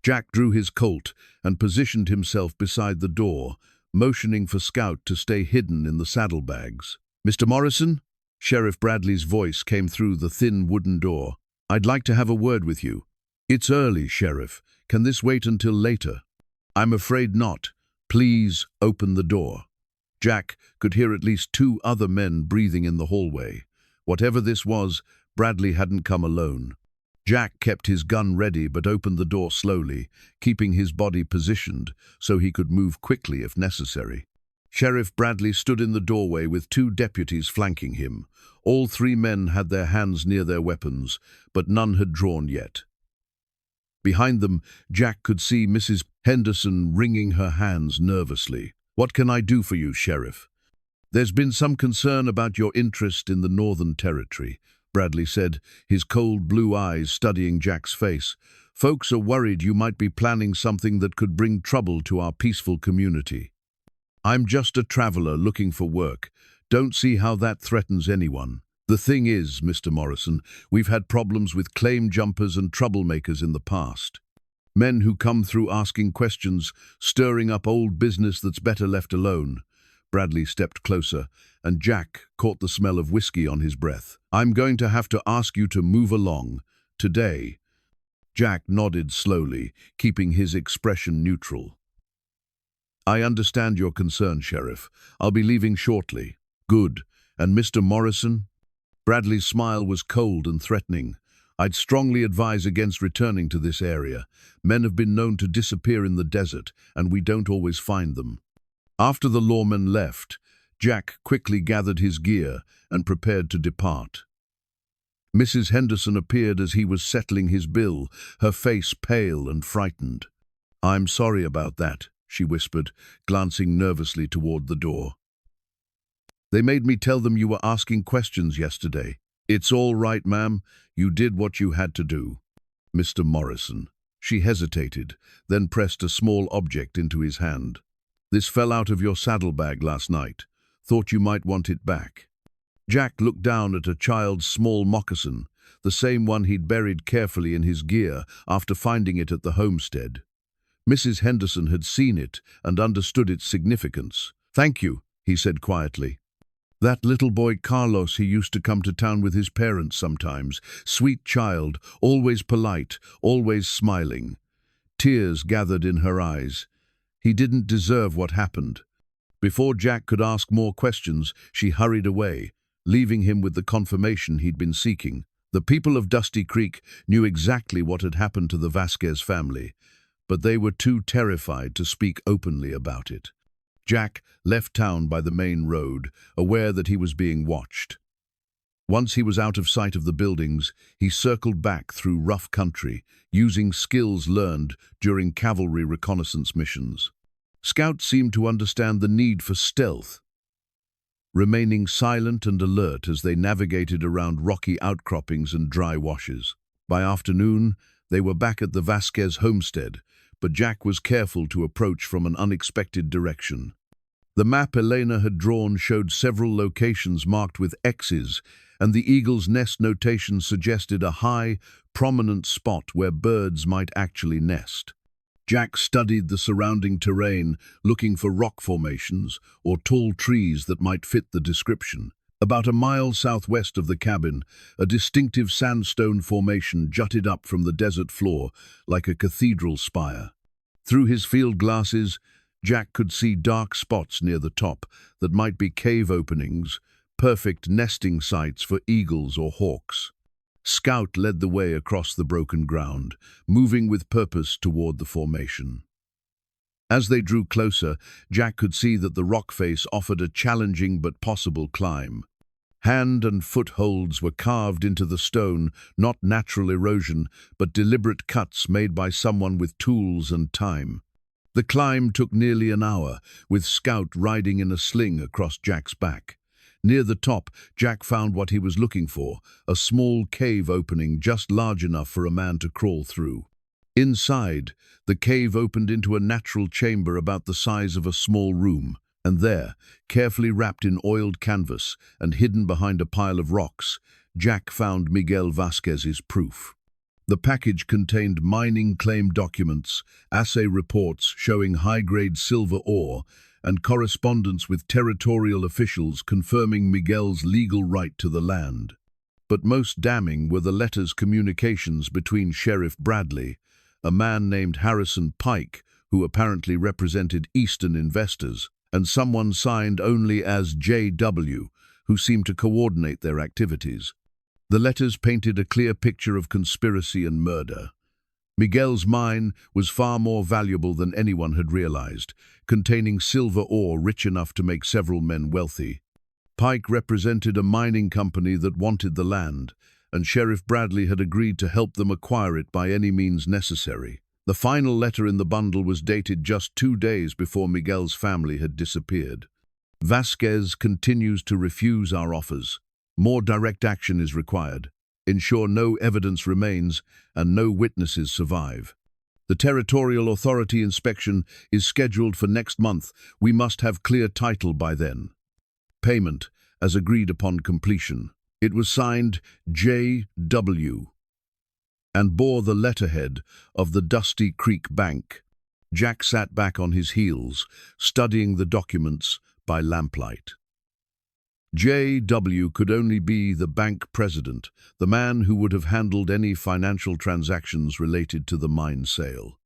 Jack drew his Colt and positioned himself beside the door, motioning for Scout to stay hidden in the saddlebags. "Mr. Morrison?" Sheriff Bradley's voice came through the thin wooden door. "I'd like to have a word with you." "It's early, Sheriff. Can this wait until later?" "I'm afraid not. Please open the door." Jack could hear at least 2 other men breathing in the hallway. Whatever this was, Bradley hadn't come alone. Jack kept his gun ready but opened the door slowly, keeping his body positioned so he could move quickly if necessary. Sheriff Bradley stood in the doorway with 2 deputies flanking him. All 3 men had their hands near their weapons, but none had drawn yet. Behind them, Jack could see Mrs. Henderson wringing her hands nervously. "What can I do for you, Sheriff?" "There's been some concern about your interest in the Northern Territory," Bradley said, his cold blue eyes studying Jack's face. "Folks are worried you might be planning something that could bring trouble to our peaceful community." "I'm just a traveler looking for work. Don't see how that threatens anyone. The thing is, Mr. Morrison, we've had problems with claim jumpers and troublemakers in the past. Men who come through asking questions, stirring up old business that's better left alone." Bradley stepped closer, and Jack caught the smell of whiskey on his breath. "I'm going to have to ask you to move along. Today." Jack nodded slowly, keeping his expression neutral. "I understand your concern, Sheriff. I'll be leaving shortly." "Good. And Mr. Morrison?" Bradley's smile was cold and threatening. "I'd strongly advise against returning to this area. Men have been known to disappear in the desert, and we don't always find them." After the lawman left, Jack quickly gathered his gear and prepared to depart. Mrs. Henderson appeared as he was settling his bill, her face pale and frightened. "I'm sorry about that," she whispered, glancing nervously toward the door. "They made me tell them you were asking questions yesterday." "It's all right, ma'am. You did what you had to do." "Mr. Morrison." She hesitated, then pressed a small object into his hand. "This fell out of your saddlebag last night. Thought you might want it back." Jack looked down at a child's small moccasin, the same one he'd buried carefully in his gear after finding it at the homestead. Mrs. Henderson had seen it and understood its significance. "Thank you," he said quietly. "That little boy Carlos, he used to come to town with his parents sometimes. Sweet child, always polite, always smiling." Tears gathered in her eyes. He didn't deserve what happened. Before Jack could ask more questions, she hurried away, leaving him with the confirmation he'd been seeking. The people of Dusty Creek knew exactly what had happened to the Vasquez family, but they were too terrified to speak openly about it. Jack left town by the main road, aware that he was being watched. Once he was out of sight of the buildings, he circled back through rough country, using skills learned during cavalry reconnaissance missions. Scouts seemed to understand the need for stealth, remaining silent and alert as they navigated around rocky outcroppings and dry washes. By afternoon, they were back at the Vasquez homestead, but Jack was careful to approach from an unexpected direction. The map Elena had drawn showed several locations marked with X's, and the eagle's nest notation suggested a high, prominent spot where birds might actually nest. Jack studied the surrounding terrain, looking for rock formations or tall trees that might fit the description. About a mile southwest of the cabin, a distinctive sandstone formation jutted up from the desert floor like a cathedral spire. Through his field glasses, Jack could see dark spots near the top that might be cave openings, perfect nesting sites for eagles or hawks. Scout led the way across the broken ground, moving with purpose toward the formation. As they drew closer, Jack could see that the rock face offered a challenging but possible climb. Hand and footholds were carved into the stone, not natural erosion, but deliberate cuts made by someone with tools and time. The climb took nearly an hour, with Scout riding in a sling across Jack's back. Near the top, Jack found what he was looking for, a small cave opening just large enough for a man to crawl through. Inside, the cave opened into a natural chamber about the size of a small room, and there, carefully wrapped in oiled canvas and hidden behind a pile of rocks, Jack found Miguel Vasquez's proof. The package contained mining claim documents, assay reports showing high-grade silver ore, and correspondence with territorial officials confirming Miguel's legal right to the land. But most damning were the letters' communications between Sheriff Bradley, a man named Harrison Pike, who apparently represented Eastern investors, and someone signed only as J.W., who seemed to coordinate their activities. The letters painted a clear picture of conspiracy and murder. Miguel's mine was far more valuable than anyone had realized, containing silver ore rich enough to make several men wealthy. Pike represented a mining company that wanted the land, and Sheriff Bradley had agreed to help them acquire it by any means necessary. The final letter in the bundle was dated just 2 days before Miguel's family had disappeared. Vasquez continues to refuse our offers. More direct action is required. Ensure no evidence remains and no witnesses survive. The territorial authority inspection is scheduled for next month. We must have clear title by then. Payment, as agreed upon completion. It was signed J.W. and bore the letterhead of the Dusty Creek Bank. Jack sat back on his heels, studying the documents by lamplight. J.W. could only be the bank president, the man who would have handled any financial transactions related to the mine sale.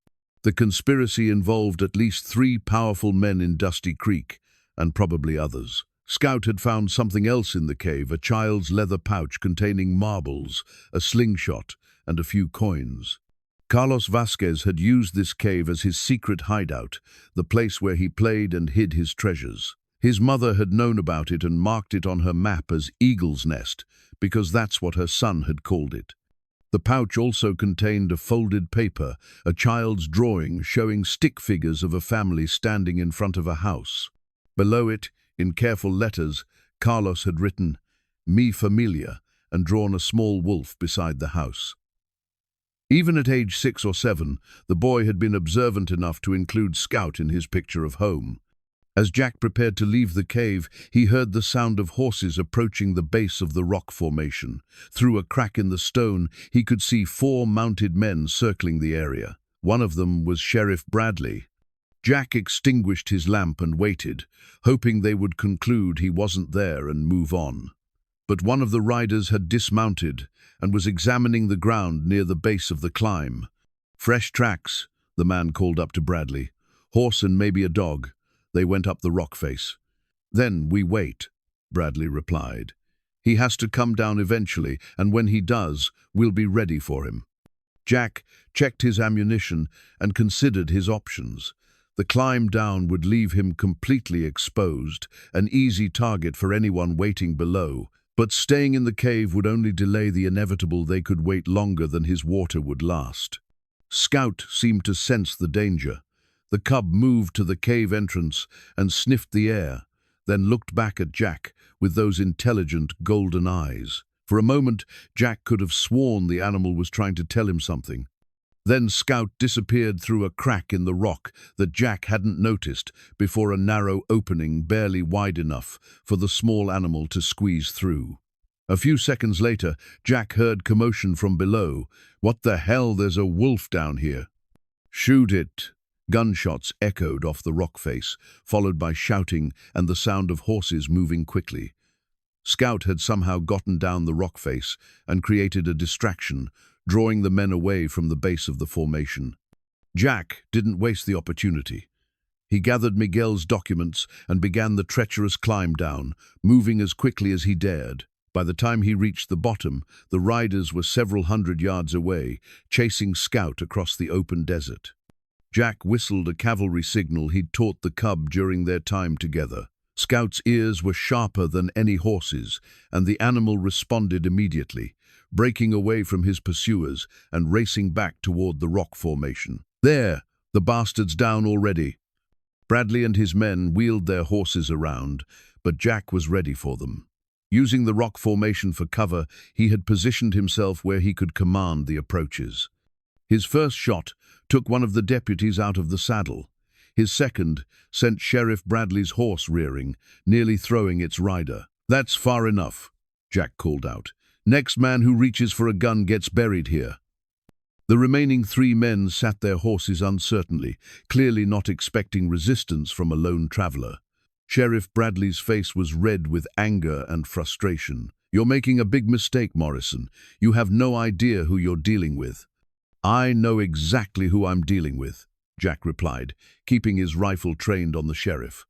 The conspiracy involved at least 3 powerful men in Dusty Creek, and probably others. Scout had found something else in the cave, a child's leather pouch containing marbles, a slingshot, and a few coins. Carlos Vasquez had used this cave as his secret hideout, the place where he played and hid his treasures. His mother had known about it and marked it on her map as Eagle's Nest, because that's what her son had called it. The pouch also contained a folded paper, a child's drawing showing stick figures of a family standing in front of a house. Below it, in careful letters, Carlos had written, "Mi familia," and drawn a small wolf beside the house. Even at age 6 or 7, the boy had been observant enough to include Scout in his picture of home. As Jack prepared to leave the cave, he heard the sound of horses approaching the base of the rock formation. Through a crack in the stone, he could see 4 mounted men circling the area. One of them was Sheriff Bradley. Jack extinguished his lamp and waited, hoping they would conclude he wasn't there and move on. But one of the riders had dismounted and was examining the ground near the base of the climb. "Fresh tracks," the man called up to Bradley. "Horse and maybe a dog." They went up the rock face. "Then we wait," Bradley replied. "He has to come down eventually, and when he does, we'll be ready for him." Jack checked his ammunition and considered his options. The climb down would leave him completely exposed, an easy target for anyone waiting below. But staying in the cave would only delay the inevitable. They could wait longer than his water would last. Scout seemed to sense the danger. The cub moved to the cave entrance and sniffed the air, then looked back at Jack with those intelligent golden eyes. For a moment, Jack could have sworn the animal was trying to tell him something. Then Scout disappeared through a crack in the rock that Jack hadn't noticed before a narrow opening barely wide enough for the small animal to squeeze through. A few seconds later, Jack heard commotion from below. "What the hell, there's a wolf down here." "Shoot it!" Gunshots echoed off the rock face, followed by shouting and the sound of horses moving quickly. Scout had somehow gotten down the rock face and created a distraction, drawing the men away from the base of the formation. Jack didn't waste the opportunity. He gathered Miguel's documents and began the treacherous climb down, moving as quickly as he dared. By the time he reached the bottom, the riders were several hundred yards away, chasing Scout across the open desert. Jack whistled a cavalry signal he'd taught the cub during their time together. Scout's ears were sharper than any horse's, and the animal responded immediately, breaking away from his pursuers and racing back toward the rock formation. "There! The bastard's down already!" Bradley and his men wheeled their horses around, but Jack was ready for them. Using the rock formation for cover, he had positioned himself where he could command the approaches. His first shot took one of the deputies out of the saddle. His second sent Sheriff Bradley's horse rearing, nearly throwing its rider. "That's far enough," Jack called out. "Next man who reaches for a gun gets buried here." The remaining 3 men sat their horses uncertainly, clearly not expecting resistance from a lone traveler. Sheriff Bradley's face was red with anger and frustration. "You're making a big mistake, Morrison. You have no idea who you're dealing with." "I know exactly who I'm dealing with," Jack replied, keeping his rifle trained on the sheriff.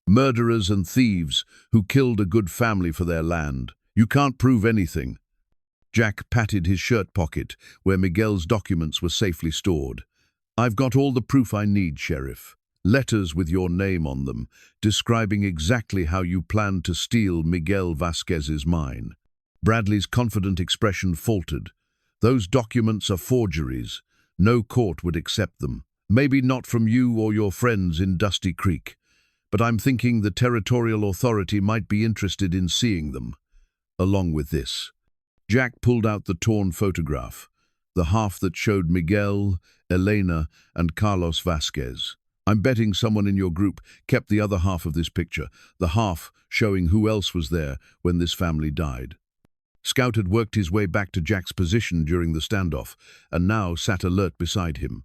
"Murderers and thieves who killed a good family for their land. You can't prove anything." Jack patted his shirt pocket, where Miguel's documents were safely stored. "I've got all the proof I need, Sheriff. Letters with your name on them, describing exactly how you planned to steal Miguel Vasquez's mine." Bradley's confident expression faltered. "Those documents are forgeries. No court would accept them. Maybe not from you or your friends in Dusty Creek, but I'm thinking the territorial authority might be interested in seeing them. Along with this." Jack pulled out the torn photograph, the half that showed Miguel, Elena, and Carlos Vasquez. "I'm betting someone in your group kept the other half of this picture, the half showing who else was there when this family died." Scout had worked his way back to Jack's position during the standoff, and now sat alert beside him.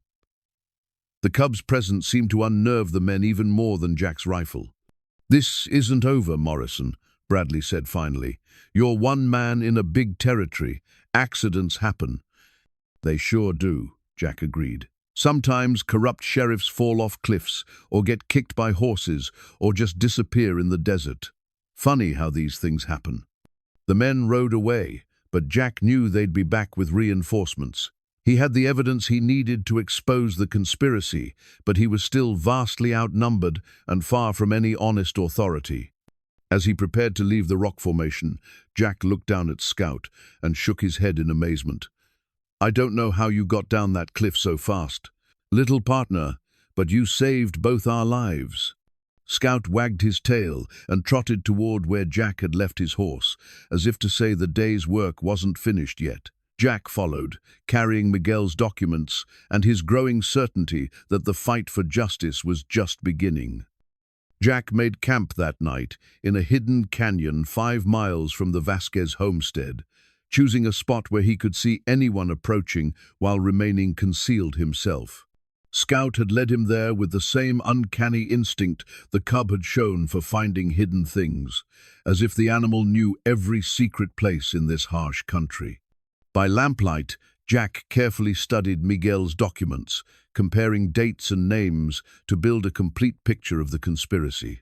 The cub's presence seemed to unnerve the men even more than Jack's rifle. "This isn't over, Morrison," Bradley said finally. "You're one man in a big territory. Accidents happen." "They sure do," Jack agreed. "Sometimes corrupt sheriffs fall off cliffs, or get kicked by horses, or just disappear in the desert. Funny how these things happen." The men rode away, but Jack knew they'd be back with reinforcements. He had the evidence he needed to expose the conspiracy, but he was still vastly outnumbered and far from any honest authority. As he prepared to leave the rock formation, Jack looked down at Scout and shook his head in amazement. "I don't know how you got down that cliff so fast, little partner, but you saved both our lives." Scout wagged his tail and trotted toward where Jack had left his horse, as if to say the day's work wasn't finished yet. Jack followed, carrying Miguel's documents and his growing certainty that the fight for justice was just beginning. Jack made camp that night in a hidden canyon 5 miles from the Vasquez homestead, choosing a spot where he could see anyone approaching while remaining concealed himself. Scout had led him there with the same uncanny instinct the cub had shown for finding hidden things, as if the animal knew every secret place in this harsh country. By lamplight, Jack carefully studied Miguel's documents, comparing dates and names to build a complete picture of the conspiracy.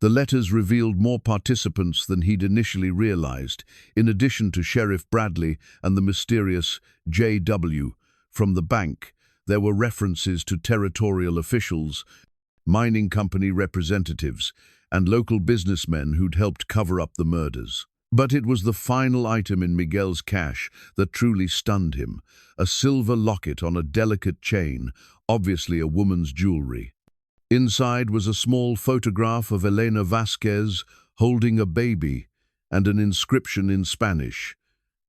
The letters revealed more participants than he'd initially realized, in addition to Sheriff Bradley and the mysterious J.W. from the bank. There were references to territorial officials, mining company representatives, and local businessmen who'd helped cover up the murders. But it was the final item in Miguel's cache that truly stunned him, a silver locket on a delicate chain, obviously a woman's jewelry. Inside was a small photograph of Elena Vasquez holding a baby and an inscription in Spanish,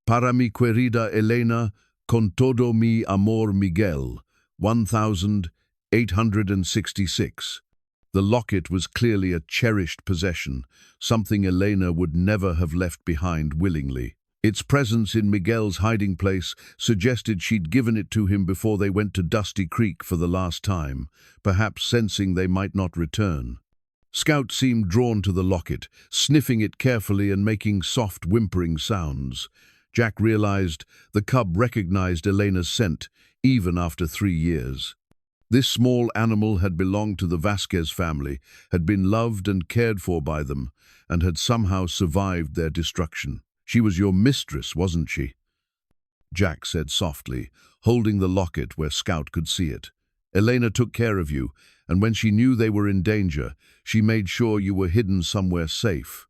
"Para mi querida Elena, con todo mi amor Miguel, 1866. The locket was clearly a cherished possession, something Elena would never have left behind willingly. Its presence in Miguel's hiding place suggested she'd given it to him before they went to Dusty Creek for the last time, perhaps sensing they might not return. Scout seemed drawn to the locket, sniffing it carefully and making soft, whimpering sounds. Jack realized the cub recognized Elena's scent, even after 3 years. This small animal had belonged to the Vasquez family, had been loved and cared for by them, and had somehow survived their destruction. "She was your mistress, wasn't she?" Jack said softly, holding the locket where Scout could see it. "Elena took care of you, and when she knew they were in danger, she made sure you were hidden somewhere safe."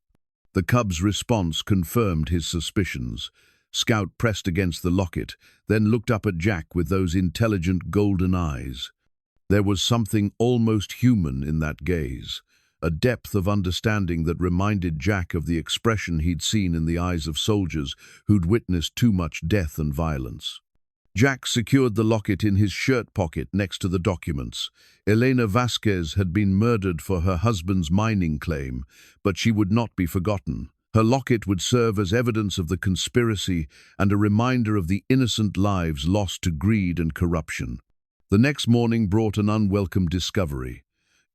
The cub's response confirmed his suspicions. Scout pressed against the locket, then looked up at Jack with those intelligent golden eyes. There was something almost human in that gaze, a depth of understanding that reminded Jack of the expression he'd seen in the eyes of soldiers who'd witnessed too much death and violence. Jack secured the locket in his shirt pocket next to the documents. Elena Vasquez had been murdered for her husband's mining claim, but she would not be forgotten. Her locket would serve as evidence of the conspiracy and a reminder of the innocent lives lost to greed and corruption. The next morning brought an unwelcome discovery.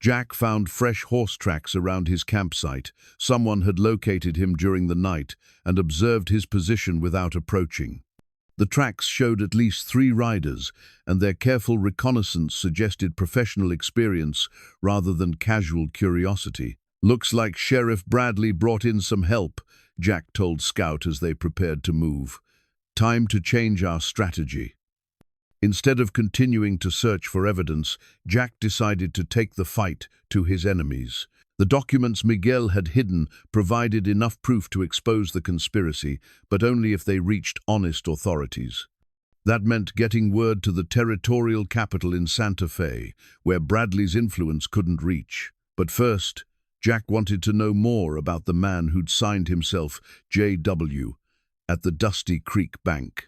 Jack found fresh horse tracks around his campsite. Someone had located him during the night and observed his position without approaching. The tracks showed at least 3 riders, and their careful reconnaissance suggested professional experience rather than casual curiosity. "Looks like Sheriff Bradley brought in some help," Jack told Scout as they prepared to move. "Time to change our strategy." Instead of continuing to search for evidence, Jack decided to take the fight to his enemies. The documents Miguel had hidden provided enough proof to expose the conspiracy, but only if they reached honest authorities. That meant getting word to the territorial capital in Santa Fe, where Bradley's influence couldn't reach. But first, Jack wanted to know more about the man who'd signed himself J.W. at the Dusty Creek Bank.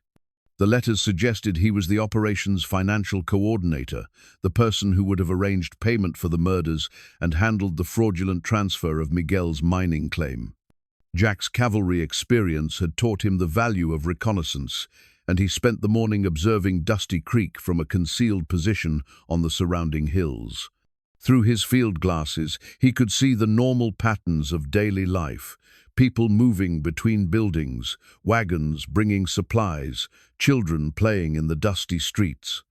The letters suggested he was the operation's financial coordinator, the person who would have arranged payment for the murders and handled the fraudulent transfer of Miguel's mining claim. Jack's cavalry experience had taught him the value of reconnaissance, and he spent the morning observing Dusty Creek from a concealed position on the surrounding hills. Through his field glasses, he could see the normal patterns of daily life: people moving between buildings, wagons bringing supplies, children playing in the dusty streets.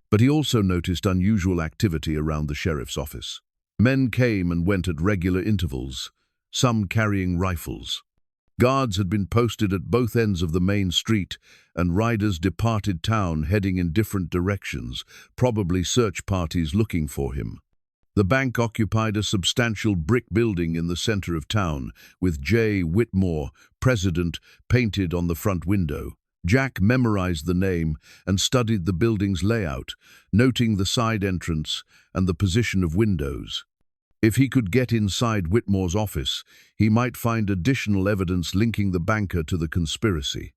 But he also noticed unusual activity around the sheriff's office. Men came and went at regular intervals, some carrying rifles. Guards had been posted at both ends of the main street, and riders departed town heading in different directions, probably search parties looking for him. The bank occupied a substantial brick building in the center of town, with J. Whitmore, President, painted on the front window. Jack memorized the name and studied the building's layout, noting the side entrance and the position of windows. If he could get inside Whitmore's office, he might find additional evidence linking the banker to the conspiracy.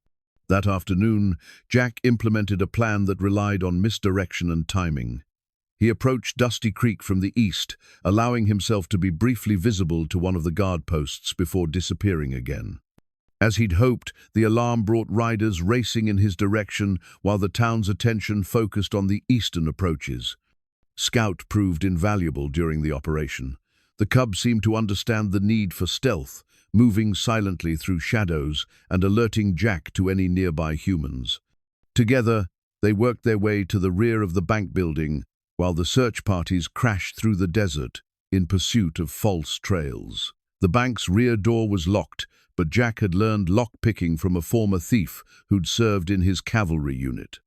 That afternoon, Jack implemented a plan that relied on misdirection and timing. He approached Dusty Creek from the east, allowing himself to be briefly visible to one of the guard posts before disappearing again. As he'd hoped, the alarm brought riders racing in his direction while the town's attention focused on the eastern approaches. Scout proved invaluable during the operation. The cub seemed to understand the need for stealth, moving silently through shadows and alerting Jack to any nearby humans. Together, they worked their way to the rear of the bank building, while the search parties crashed through the desert in pursuit of false trails. The bank's rear door was locked, but Jack had learned lock-picking from a former thief who'd served in his cavalry unit.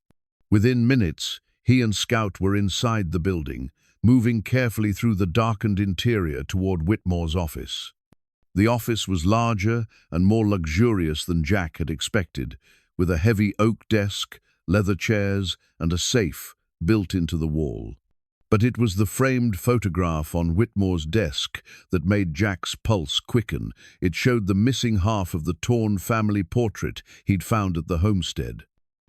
Within minutes, he and Scout were inside the building, moving carefully through the darkened interior toward Whitmore's office. The office was larger and more luxurious than Jack had expected, with a heavy oak desk, leather chairs, and a safe built into the wall. But it was the framed photograph on Whitmore's desk that made Jack's pulse quicken. It showed the missing half of the torn family portrait he'd found at the homestead.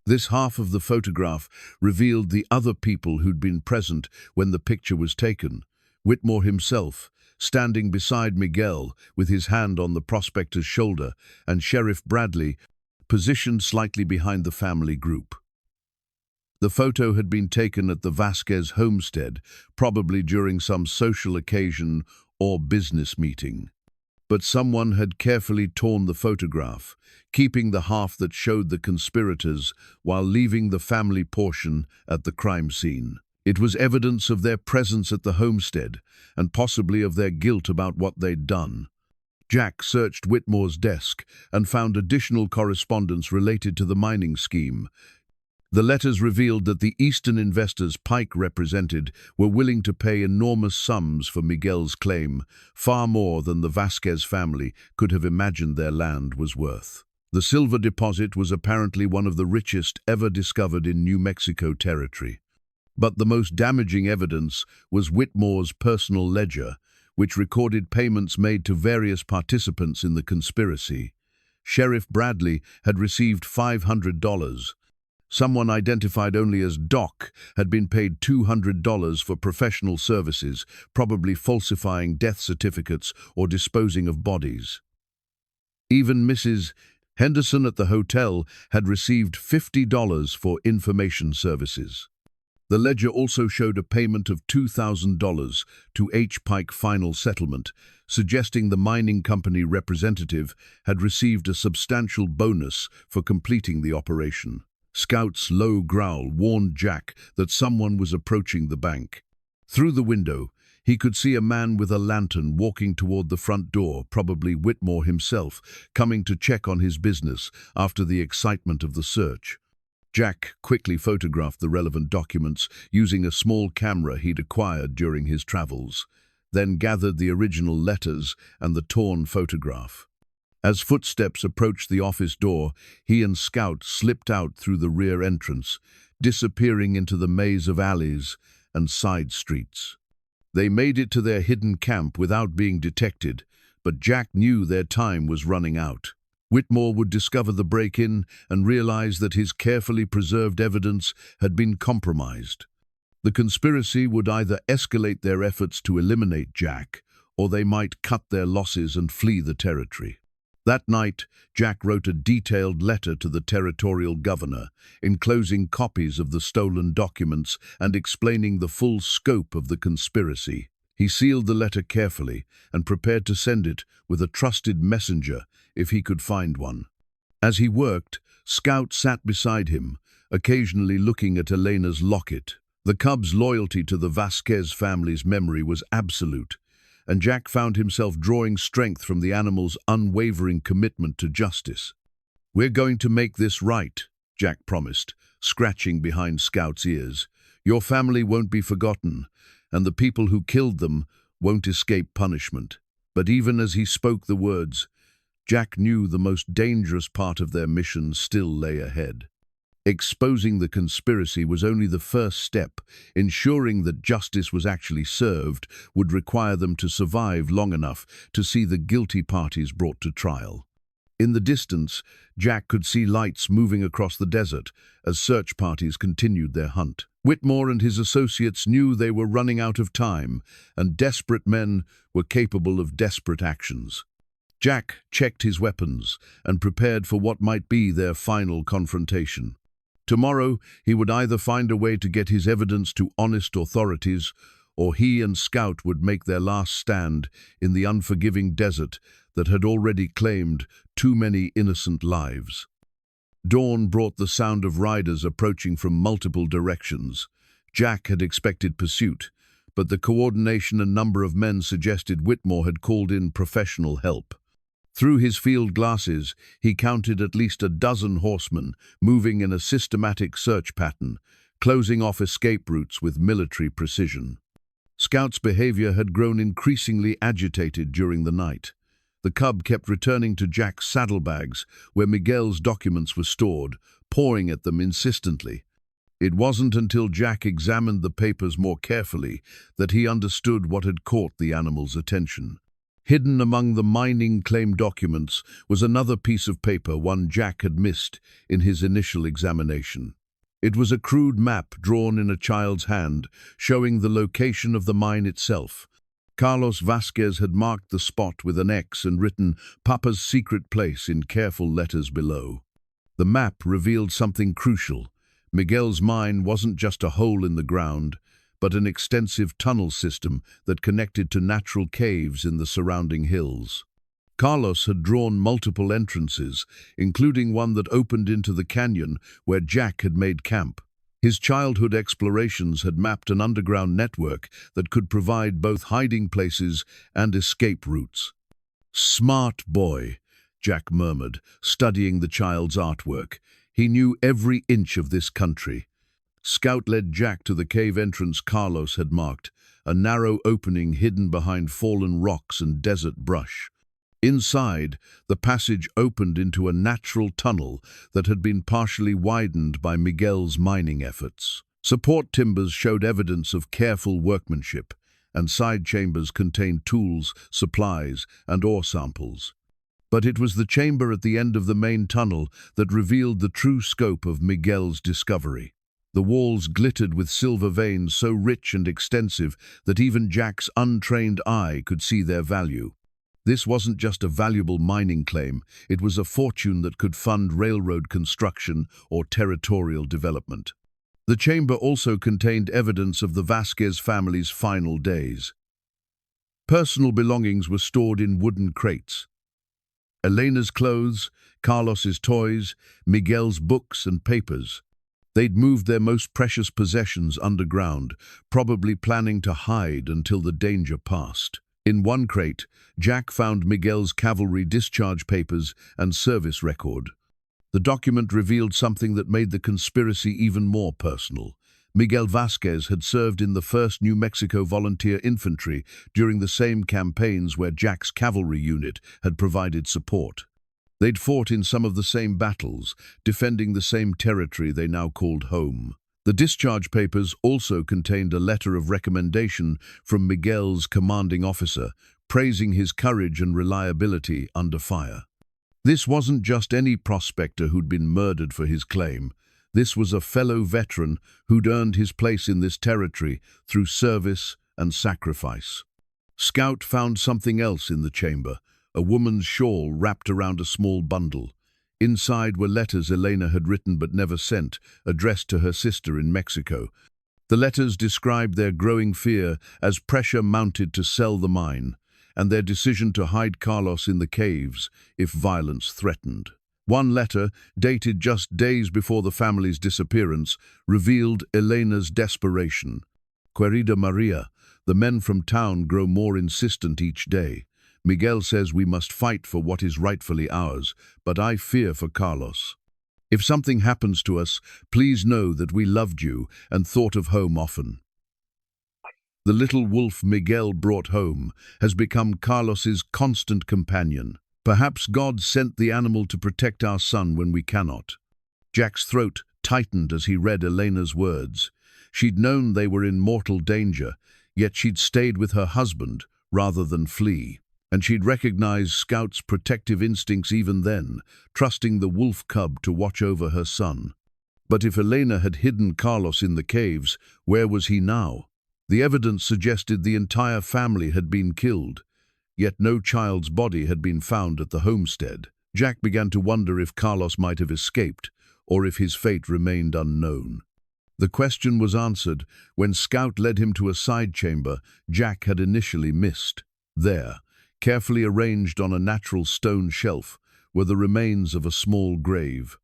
This half of the photograph revealed the other people who'd been present when the picture was taken: Whitmore himself, standing beside Miguel with his hand on the prospector's shoulder, and Sheriff Bradley, positioned slightly behind the family group. The photo had been taken at the Vasquez homestead, probably during some social occasion or business meeting. But someone had carefully torn the photograph, keeping the half that showed the conspirators while leaving the family portion at the crime scene. It was evidence of their presence at the homestead, and possibly of their guilt about what they'd done. Jack searched Whitmore's desk and found additional correspondence related to the mining scheme. The letters revealed that the Eastern investors Pike represented were willing to pay enormous sums for Miguel's claim, far more than the Vasquez family could have imagined their land was worth. The silver deposit was apparently one of the richest ever discovered in New Mexico territory. But the most damaging evidence was Whitmore's personal ledger, which recorded payments made to various participants in the conspiracy. Sheriff Bradley had received $500. Someone identified only as Doc had been paid $200 for professional services, probably falsifying death certificates or disposing of bodies. Even Mrs. Henderson at the hotel had received $50 for information services. The ledger also showed a payment of $2,000 to H. Pike Final Settlement, suggesting the mining company representative had received a substantial bonus for completing the operation. Scout's low growl warned Jack that someone was approaching the bank. Through the window, he could see a man with a lantern walking toward the front door, probably Whitmore himself, coming to check on his business after the excitement of the search. Jack quickly photographed the relevant documents using a small camera he'd acquired during his travels, then gathered the original letters and the torn photograph. As footsteps approached the office door, he and Scout slipped out through the rear entrance, disappearing into the maze of alleys and side streets. They made it to their hidden camp without being detected, but Jack knew their time was running out. Whitmore would discover the break-in and realize that his carefully preserved evidence had been compromised. The conspiracy would either escalate their efforts to eliminate Jack, or they might cut their losses and flee the territory. That night, Jack wrote a detailed letter to the territorial governor, enclosing copies of the stolen documents and explaining the full scope of the conspiracy. He sealed the letter carefully and prepared to send it with a trusted messenger if he could find one. As he worked, Scout sat beside him, occasionally looking at Elena's locket. The cub's loyalty to the Vasquez family's memory was absolute, and Jack found himself drawing strength from the animal's unwavering commitment to justice. "We're going to make this right," Jack promised, scratching behind Scout's ears. "Your family won't be forgotten, and the people who killed them won't escape punishment." But even as he spoke the words, Jack knew the most dangerous part of their mission still lay ahead. Exposing the conspiracy was only the first step. Ensuring that justice was actually served would require them to survive long enough to see the guilty parties brought to trial. In the distance, Jack could see lights moving across the desert as search parties continued their hunt. Whitmore and his associates knew they were running out of time, and desperate men were capable of desperate actions. Jack checked his weapons and prepared for what might be their final confrontation. Tomorrow, he would either find a way to get his evidence to honest authorities, or he and Scout would make their last stand in the unforgiving desert that had already claimed too many innocent lives. Dawn brought the sound of riders approaching from multiple directions. Jack had expected pursuit, but the coordination and number of men suggested Whitmore had called in professional help. Through his field glasses, he counted at least a dozen horsemen moving in a systematic search pattern, closing off escape routes with military precision. Scout's behavior had grown increasingly agitated during the night. The cub kept returning to Jack's saddlebags, where Miguel's documents were stored, pawing at them insistently. It wasn't until Jack examined the papers more carefully that he understood what had caught the animal's attention. Hidden among the mining claim documents was another piece of paper, one Jack had missed in his initial examination. It was a crude map drawn in a child's hand, showing the location of the mine itself. Carlos Vasquez had marked the spot with an X and written Papa's secret place in careful letters below. The map revealed something crucial. Miguel's mine wasn't just a hole in the ground, but an extensive tunnel system that connected to natural caves in the surrounding hills. Carlos had drawn multiple entrances, including one that opened into the canyon where Jack had made camp. His childhood explorations had mapped an underground network that could provide both hiding places and escape routes. "Smart boy," Jack murmured, studying the child's artwork. He knew every inch of this country. Scout led Jack to the cave entrance Carlos had marked, a narrow opening hidden behind fallen rocks and desert brush. Inside, the passage opened into a natural tunnel that had been partially widened by Miguel's mining efforts. Support timbers showed evidence of careful workmanship, and side chambers contained tools, supplies, and ore samples. But it was the chamber at the end of the main tunnel that revealed the true scope of Miguel's discovery. The walls glittered with silver veins so rich and extensive that even Jack's untrained eye could see their value. This wasn't just a valuable mining claim, it was a fortune that could fund railroad construction or territorial development. The chamber also contained evidence of the Vasquez family's final days. Personal belongings were stored in wooden crates. Elena's clothes, Carlos's toys, Miguel's books and papers. They'd moved their most precious possessions underground, probably planning to hide until the danger passed. In one crate, Jack found Miguel's cavalry discharge papers and service record. The document revealed something that made the conspiracy even more personal. Miguel Vasquez had served in the 1st New Mexico Volunteer Infantry during the same campaigns where Jack's cavalry unit had provided support. They'd fought in some of the same battles, defending the same territory they now called home. The discharge papers also contained a letter of recommendation from Miguel's commanding officer, praising his courage and reliability under fire. This wasn't just any prospector who'd been murdered for his claim. This was a fellow veteran who'd earned his place in this territory through service and sacrifice. Scout found something else in the chamber, a woman's shawl wrapped around a small bundle. Inside were letters Elena had written but never sent, addressed to her sister in Mexico. The letters described their growing fear as pressure mounted to sell the mine, and their decision to hide Carlos in the caves if violence threatened. One letter, dated just days before the family's disappearance, revealed Elena's desperation. "Querida Maria, the men from town grow more insistent each day. Miguel says we must fight for what is rightfully ours, but I fear for Carlos. If something happens to us, please know that we loved you and thought of home often." The little wolf Miguel brought home has become Carlos's constant companion. Perhaps God sent the animal to protect our son when we cannot. Jack's throat tightened as he read Elena's words. She'd known they were in mortal danger, yet she'd stayed with her husband rather than flee. And she'd recognized Scout's protective instincts even then, trusting the wolf cub to watch over her son. But if Elena had hidden Carlos in the caves, where was he now? The evidence suggested the entire family had been killed, yet no child's body had been found at the homestead. Jack began to wonder if Carlos might have escaped, or if his fate remained unknown. The question was answered when Scout led him to a side chamber Jack had initially missed. There, carefully arranged on a natural stone shelf, were the remains of a small grave.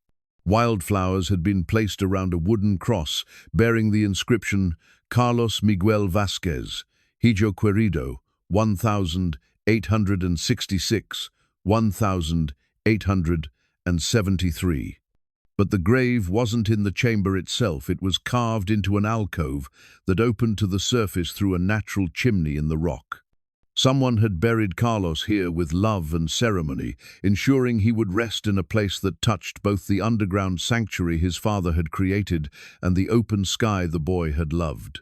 Wildflowers had been placed around a wooden cross bearing the inscription Carlos Miguel Vasquez, Hijo Querido, 1866, 1873. But the grave wasn't in the chamber itself, it was carved into an alcove that opened to the surface through a natural chimney in the rock. Someone had buried Carlos here with love and ceremony, ensuring he would rest in a place that touched both the underground sanctuary his father had created and the open sky the boy had loved.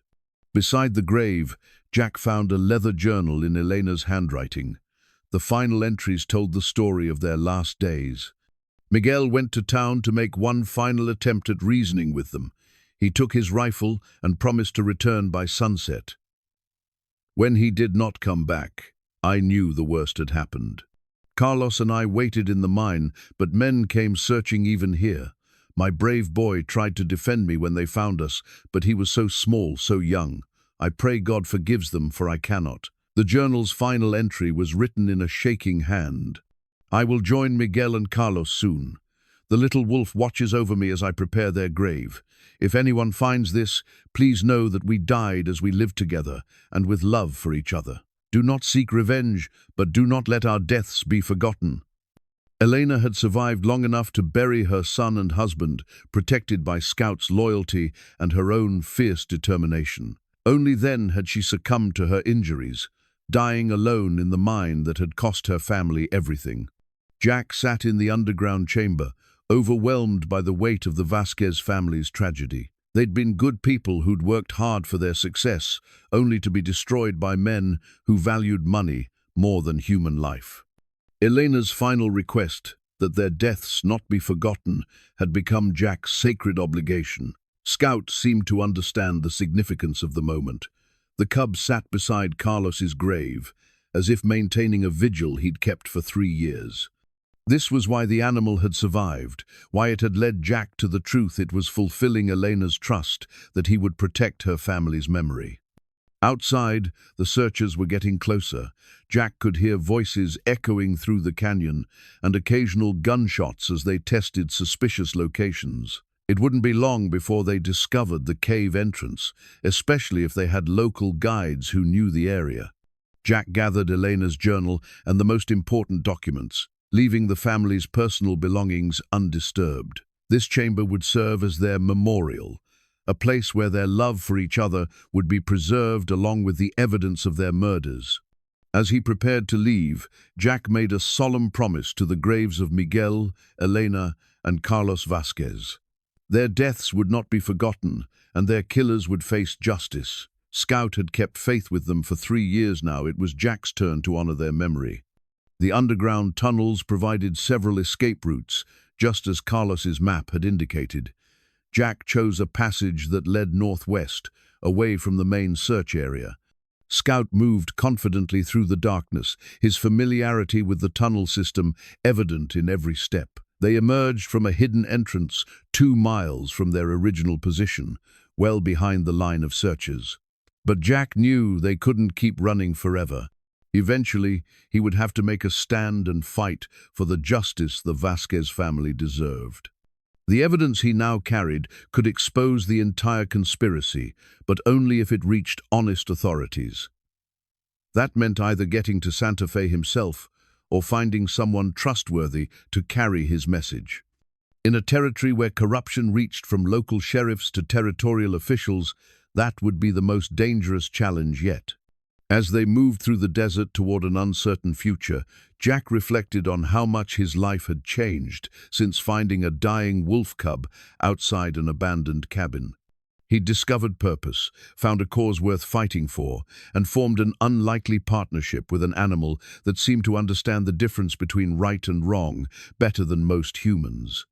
Beside the grave, Jack found a leather journal in Elena's handwriting. The final entries told the story of their last days. Miguel went to town to make one final attempt at reasoning with them. He took his rifle and promised to return by sunset. When he did not come back, I knew the worst had happened. Carlos and I waited in the mine, but men came searching even here. My brave boy tried to defend me when they found us, but he was so small, so young. I pray God forgives them, for I cannot. The journal's final entry was written in a shaking hand. I will join Miguel and Carlos soon. The little wolf watches over me as I prepare their grave. If anyone finds this, please know that we died as we lived together and with love for each other. Do not seek revenge, but do not let our deaths be forgotten. Elena had survived long enough to bury her son and husband, protected by Scout's loyalty and her own fierce determination. Only then had she succumbed to her injuries, dying alone in the mine that had cost her family everything. Jack sat in the underground chamber, overwhelmed by the weight of the Vasquez family's tragedy. They'd been good people who'd worked hard for their success, only to be destroyed by men who valued money more than human life. Elena's final request, that their deaths not be forgotten, had become Jack's sacred obligation. Scout seemed to understand the significance of the moment. The cub sat beside Carlos's grave, as if maintaining a vigil he'd kept for 3 years. This was why the animal had survived, why it had led Jack to the truth. It was fulfilling Elena's trust that he would protect her family's memory. Outside, the searchers were getting closer. Jack could hear voices echoing through the canyon and occasional gunshots as they tested suspicious locations. It wouldn't be long before they discovered the cave entrance, especially if they had local guides who knew the area. Jack gathered Elena's journal and the most important documents, leaving the family's personal belongings undisturbed. This chamber would serve as their memorial, a place where their love for each other would be preserved along with the evidence of their murders. As he prepared to leave, Jack made a solemn promise to the graves of Miguel, Elena, and Carlos Vasquez. Their deaths would not be forgotten, and their killers would face justice. Scout had kept faith with them for 3 years now. It was Jack's turn to honor their memory. The underground tunnels provided several escape routes, just as Carlos's map had indicated. Jack chose a passage that led northwest, away from the main search area. Scout moved confidently through the darkness, his familiarity with the tunnel system evident in every step. They emerged from a hidden entrance 2 miles from their original position, well behind the line of searchers. But Jack knew they couldn't keep running forever. Eventually, he would have to make a stand and fight for the justice the Vasquez family deserved. The evidence he now carried could expose the entire conspiracy, but only if it reached honest authorities. That meant either getting to Santa Fe himself or finding someone trustworthy to carry his message. In a territory where corruption reached from local sheriffs to territorial officials, that would be the most dangerous challenge yet. As they moved through the desert toward an uncertain future, Jack reflected on how much his life had changed since finding a dying wolf cub outside an abandoned cabin. He'd discovered purpose, found a cause worth fighting for, and formed an unlikely partnership with an animal that seemed to understand the difference between right and wrong better than most humans.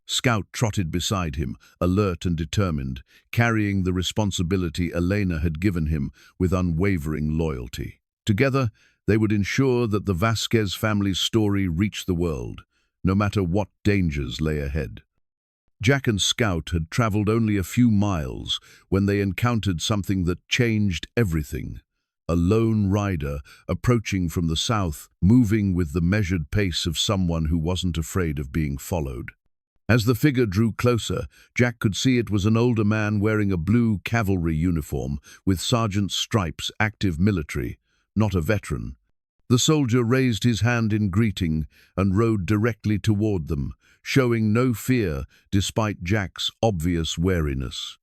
Scout trotted beside him, alert and determined, carrying the responsibility Elena had given him with unwavering loyalty. Together, they would ensure that the Vasquez family's story reached the world, no matter what dangers lay ahead. Jack and Scout had traveled only a few miles when they encountered something that changed everything. A lone rider approaching from the south, moving with the measured pace of someone who wasn't afraid of being followed. As the figure drew closer, Jack could see it was an older man wearing a blue cavalry uniform with sergeant's stripes, active military, not a veteran. The soldier raised his hand in greeting and rode directly toward them, showing no fear despite Jack's obvious wariness.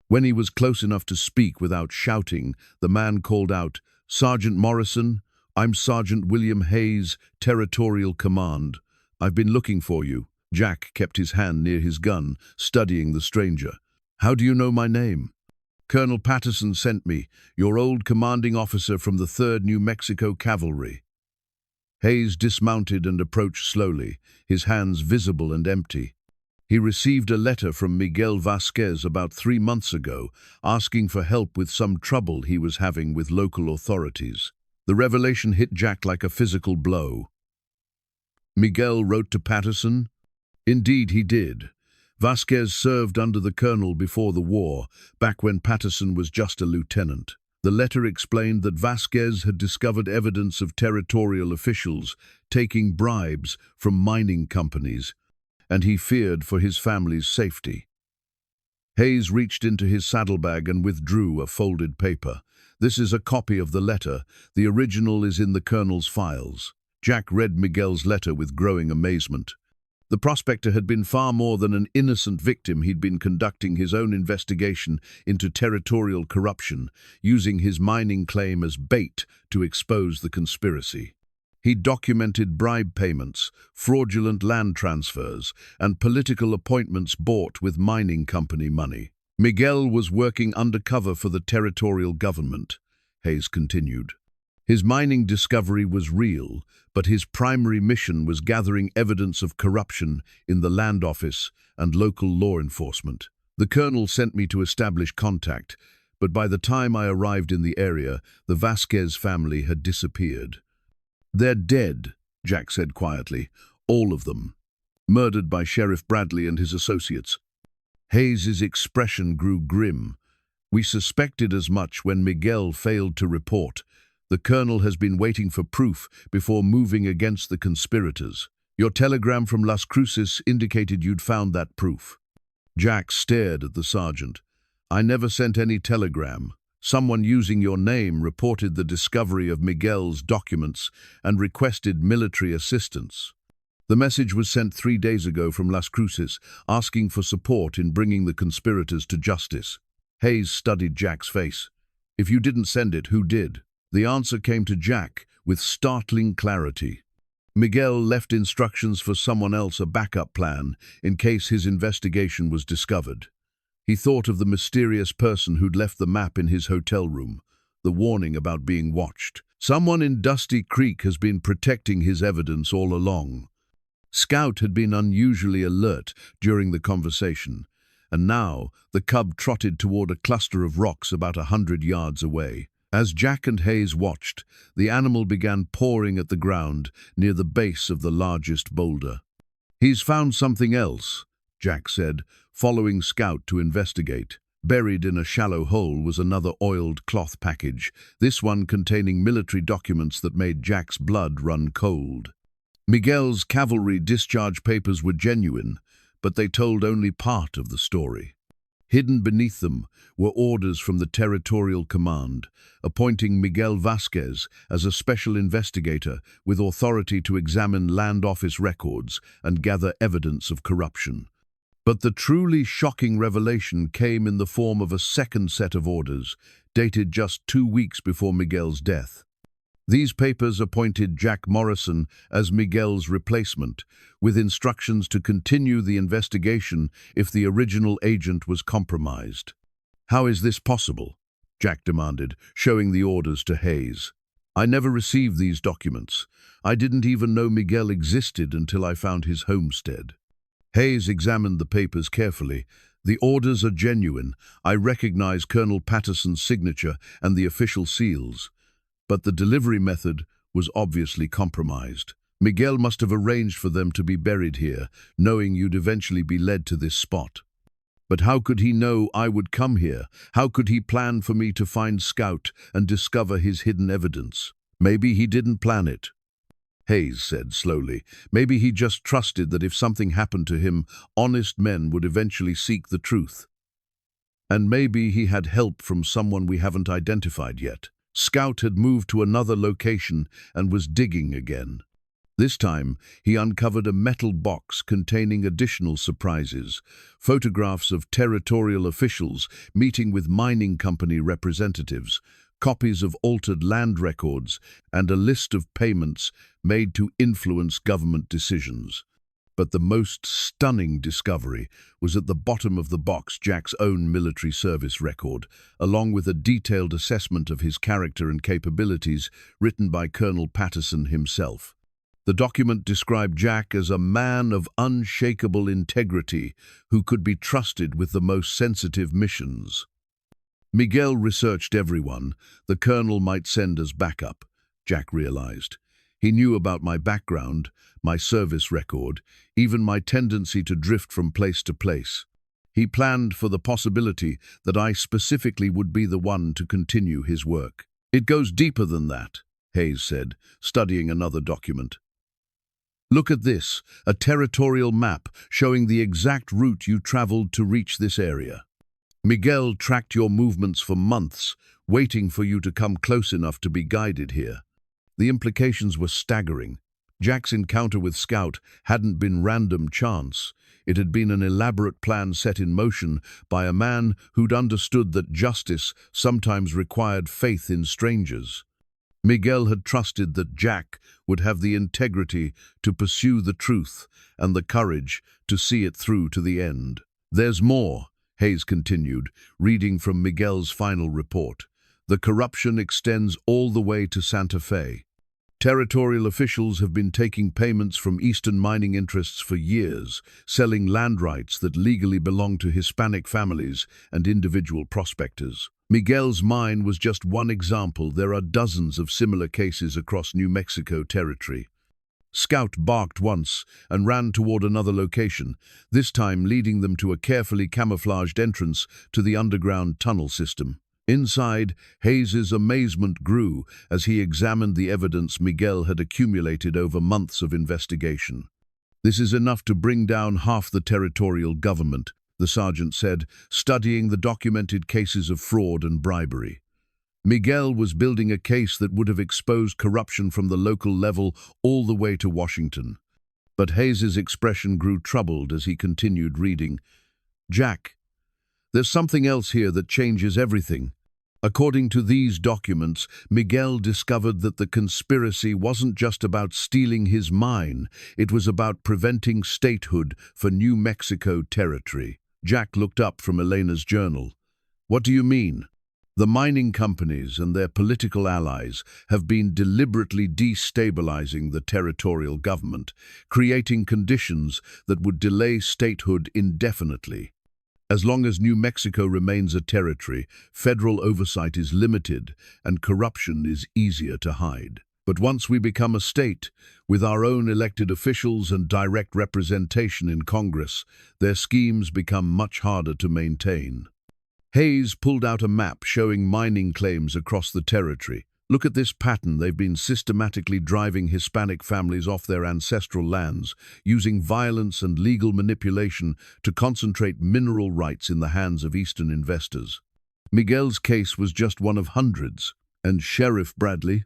When he was close enough to speak without shouting, the man called out, "Sergeant Morrison, I'm Sergeant William Hayes, Territorial Command. I've been looking for you." Jack kept his hand near his gun, studying the stranger. "How do you know my name?" "Colonel Patterson sent me, your old commanding officer from the 3rd New Mexico Cavalry." Hayes dismounted and approached slowly, his hands visible and empty. He received a letter from Miguel Vasquez about 3 months ago, asking for help with some trouble he was having with local authorities. The revelation hit Jack like a physical blow. Miguel wrote to Patterson? Indeed he did. Vasquez served under the colonel before the war, back when Patterson was just a lieutenant. The letter explained that Vasquez had discovered evidence of territorial officials taking bribes from mining companies, and he feared for his family's safety. Hayes reached into his saddlebag and withdrew a folded paper. This is a copy of the letter. The original is in the colonel's files. Jack read Miguel's letter with growing amazement. The prospector had been far more than an innocent victim. He'd been conducting his own investigation into territorial corruption, using his mining claim as bait to expose the conspiracy. He documented bribe payments, fraudulent land transfers, and political appointments bought with mining company money. Miguel was working undercover for the territorial government, Hayes continued. His mining discovery was real, but his primary mission was gathering evidence of corruption in the land office and local law enforcement. The colonel sent me to establish contact, but by the time I arrived in the area, the Vasquez family had disappeared. They're dead, Jack said quietly, all of them, murdered by Sheriff Bradley and his associates. Hayes's expression grew grim. We suspected as much when Miguel failed to report. The colonel has been waiting for proof before moving against the conspirators. Your telegram from Las Cruces indicated you'd found that proof. Jack stared at the sergeant. I never sent any telegram. Someone using your name reported the discovery of Miguel's documents and requested military assistance. The message was sent 3 days ago from Las Cruces, asking for support in bringing the conspirators to justice. Hayes studied Jack's face. If you didn't send it, who did? The answer came to Jack with startling clarity. Miguel left instructions for someone else, a backup plan, in case his investigation was discovered. He thought of the mysterious person who'd left the map in his hotel room, the warning about being watched. Someone in Dusty Creek has been protecting his evidence all along. Scout had been unusually alert during the conversation, and now the cub trotted toward a cluster of rocks about 100 yards away. As Jack and Hayes watched, the animal began pawing at the ground near the base of the largest boulder. He's found something else, Jack said, following Scout to investigate. Buried in a shallow hole was another oiled cloth package, this one containing military documents that made Jack's blood run cold. Miguel's cavalry discharge papers were genuine, but they told only part of the story. Hidden beneath them were orders from the Territorial Command, appointing Miguel Vasquez as a special investigator with authority to examine land office records and gather evidence of corruption. But the truly shocking revelation came in the form of a second set of orders, dated just 2 weeks before Miguel's death. These papers appointed Jack Morrison as Miguel's replacement, with instructions to continue the investigation if the original agent was compromised. How is this possible? Jack demanded, showing the orders to Hayes. I never received these documents. I didn't even know Miguel existed until I found his homestead. Hayes examined the papers carefully. The orders are genuine. I recognize Colonel Patterson's signature and the official seals. But the delivery method was obviously compromised. Miguel must have arranged for them to be buried here, knowing you'd eventually be led to this spot. But how could he know I would come here? How could he plan for me to find Scout and discover his hidden evidence? Maybe he didn't plan it. Hayes said slowly. Maybe he just trusted that if something happened to him, honest men would eventually seek the truth. And maybe he had help from someone we haven't identified yet. Scout had moved to another location and was digging again. This time, he uncovered a metal box containing additional surprises, photographs of territorial officials meeting with mining company representatives, copies of altered land records, and a list of payments made to influence government decisions. But the most stunning discovery was at the bottom of the box, Jack's own military service record, along with a detailed assessment of his character and capabilities written by Colonel Patterson himself. The document described Jack as a man of unshakable integrity who could be trusted with the most sensitive missions. Miguel researched everyone. The colonel might send as backup, Jack realized. He knew about my background, my service record, even my tendency to drift from place to place. He planned for the possibility that I specifically would be the one to continue his work. It goes deeper than that, Hayes said, studying another document. Look at this, a territorial map showing the exact route you traveled to reach this area. Miguel tracked your movements for months, waiting for you to come close enough to be guided here. The implications were staggering. Jack's encounter with Scout hadn't been random chance. It had been an elaborate plan set in motion by a man who'd understood that justice sometimes required faith in strangers. Miguel had trusted that Jack would have the integrity to pursue the truth and the courage to see it through to the end. There's more, Hayes continued, reading from Miguel's final report. The corruption extends all the way to Santa Fe. Territorial officials have been taking payments from Eastern mining interests for years, selling land rights that legally belong to Hispanic families and individual prospectors. Miguel's mine was just one example. There are dozens of similar cases across New Mexico territory. Scout barked once and ran toward another location, this time leading them to a carefully camouflaged entrance to the underground tunnel system. Inside, Hayes's amazement grew as he examined the evidence Miguel had accumulated over months of investigation. This is enough to bring down half the territorial government, the sergeant said, studying the documented cases of fraud and bribery. Miguel was building a case that would have exposed corruption from the local level all the way to Washington. But Hayes's expression grew troubled as he continued reading. Jack, there's something else here that changes everything. According to these documents, Miguel discovered that the conspiracy wasn't just about stealing his mine, it was about preventing statehood for New Mexico territory. Jack looked up from Elena's journal. What do you mean? The mining companies and their political allies have been deliberately destabilizing the territorial government, creating conditions that would delay statehood indefinitely. As long as New Mexico remains a territory, federal oversight is limited and corruption is easier to hide. But once we become a state, with our own elected officials and direct representation in Congress, their schemes become much harder to maintain. Hayes pulled out a map showing mining claims across the territory. Look at this pattern. They've been systematically driving Hispanic families off their ancestral lands, using violence and legal manipulation to concentrate mineral rights in the hands of Eastern investors. Miguel's case was just one of hundreds. And Sheriff Bradley?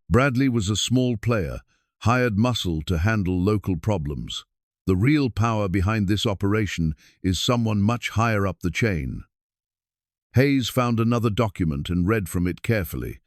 Bradley was a small player, hired muscle to handle local problems. The real power behind this operation is someone much higher up the chain. Hayes found another document and read from it carefully.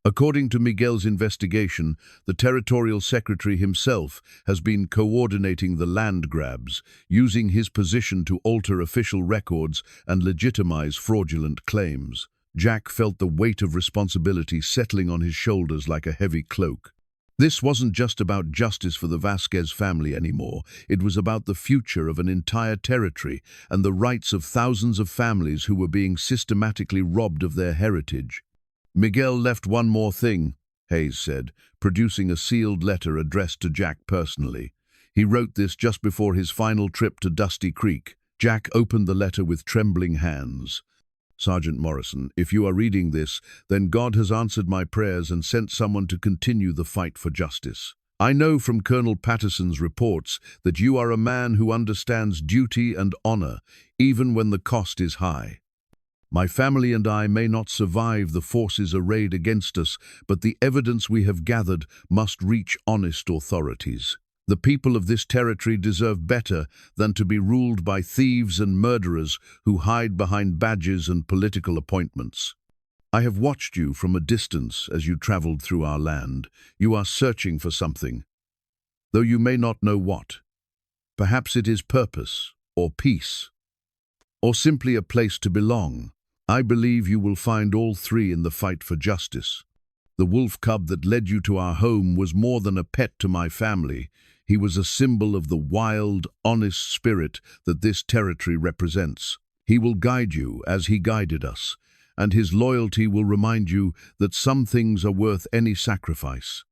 According to Miguel's investigation, the territorial secretary himself has been coordinating the land grabs, using his position to alter official records and legitimize fraudulent claims. Jack felt the weight of responsibility settling on his shoulders like a heavy cloak. This wasn't just about justice for the Vasquez family anymore. It was about the future of an entire territory and the rights of thousands of families who were being systematically robbed of their heritage. Miguel left one more thing, Hayes said, producing a sealed letter addressed to Jack personally. He wrote this just before his final trip to Dusty Creek. Jack opened the letter with trembling hands. Sergeant Morrison, if you are reading this, then God has answered my prayers and sent someone to continue the fight for justice. I know from Colonel Patterson's reports that you are a man who understands duty and honor, even when the cost is high. My family and I may not survive the forces arrayed against us, but the evidence we have gathered must reach honest authorities. The people of this territory deserve better than to be ruled by thieves and murderers who hide behind badges and political appointments. I have watched you from a distance as you traveled through our land. You are searching for something, though you may not know what. Perhaps it is purpose, or peace, or simply a place to belong. I believe you will find all three in the fight for justice. The wolf cub that led you to our home was more than a pet to my family. He was a symbol of the wild, honest spirit that this territory represents. He will guide you as he guided us, and his loyalty will remind you that some things are worth any sacrifice.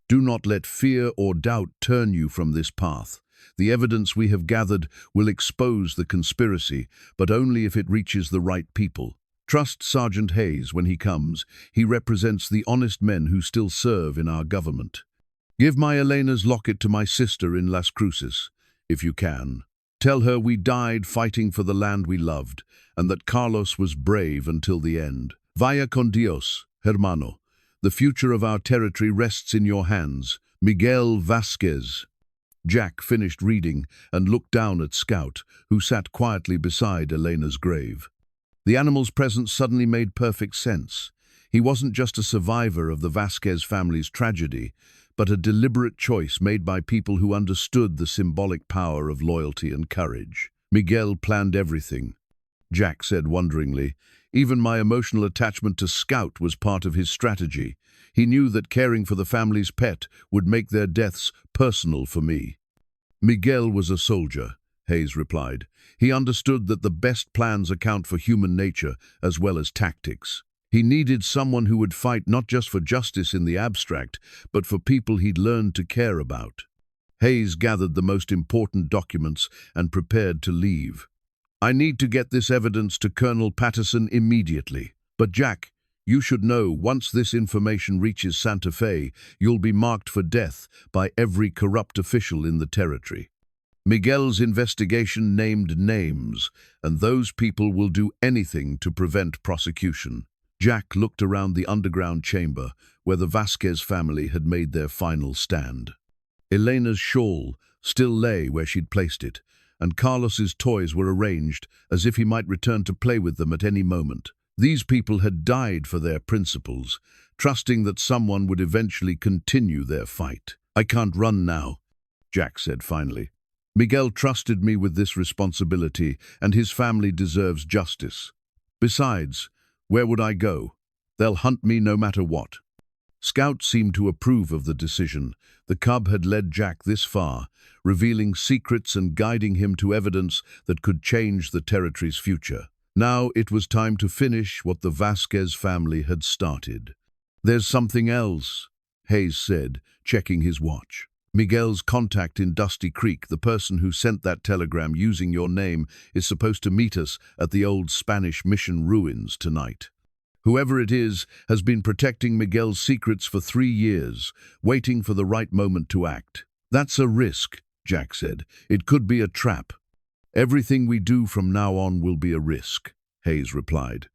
Do not let fear or doubt turn you from this path. The evidence we have gathered will expose the conspiracy, but only if it reaches the right people. Trust Sergeant Hayes when he comes. He represents the honest men who still serve in our government. Give my Elena's locket to my sister in Las Cruces, if you can. Tell her we died fighting for the land we loved, and that Carlos was brave until the end. Vaya con Dios, hermano. The future of our territory rests in your hands. Miguel Vasquez. Jack finished reading and looked down at Scout, who sat quietly beside Elena's grave. The animal's presence suddenly made perfect sense. He wasn't just a survivor of the Vasquez family's tragedy, but a deliberate choice made by people who understood the symbolic power of loyalty and courage. Miguel planned everything, Jack said wonderingly. Even my emotional attachment to Scout was part of his strategy. He knew that caring for the family's pet would make their deaths personal for me. Miguel was a soldier, Hayes replied. He understood that the best plans account for human nature as well as tactics. He needed someone who would fight not just for justice in the abstract, but for people he'd learned to care about. Hayes gathered the most important documents and prepared to leave. I need to get this evidence to Colonel Patterson immediately. But Jack, you should know, once this information reaches Santa Fe, you'll be marked for death by every corrupt official in the territory. Miguel's investigation named names, and those people will do anything to prevent prosecution. Jack looked around the underground chamber where the Vasquez family had made their final stand. Elena's shawl still lay where she'd placed it, and Carlos's toys were arranged as if he might return to play with them at any moment. These people had died for their principles, trusting that someone would eventually continue their fight. I can't run now, Jack said finally. Miguel trusted me with this responsibility, and his family deserves justice. Besides, where would I go? They'll hunt me no matter what. Scout seemed to approve of the decision. The cub had led Jack this far, revealing secrets and guiding him to evidence that could change the territory's future. Now it was time to finish what the Vasquez family had started. There's something else, Hayes said, checking his watch. Miguel's contact in Dusty Creek, the person who sent that telegram using your name, is supposed to meet us at the old Spanish mission ruins tonight. Whoever it is has been protecting Miguel's secrets for 3 years, waiting for the right moment to act. That's a risk, Jack said. It could be a trap. Everything we do from now on will be a risk, Hayes replied.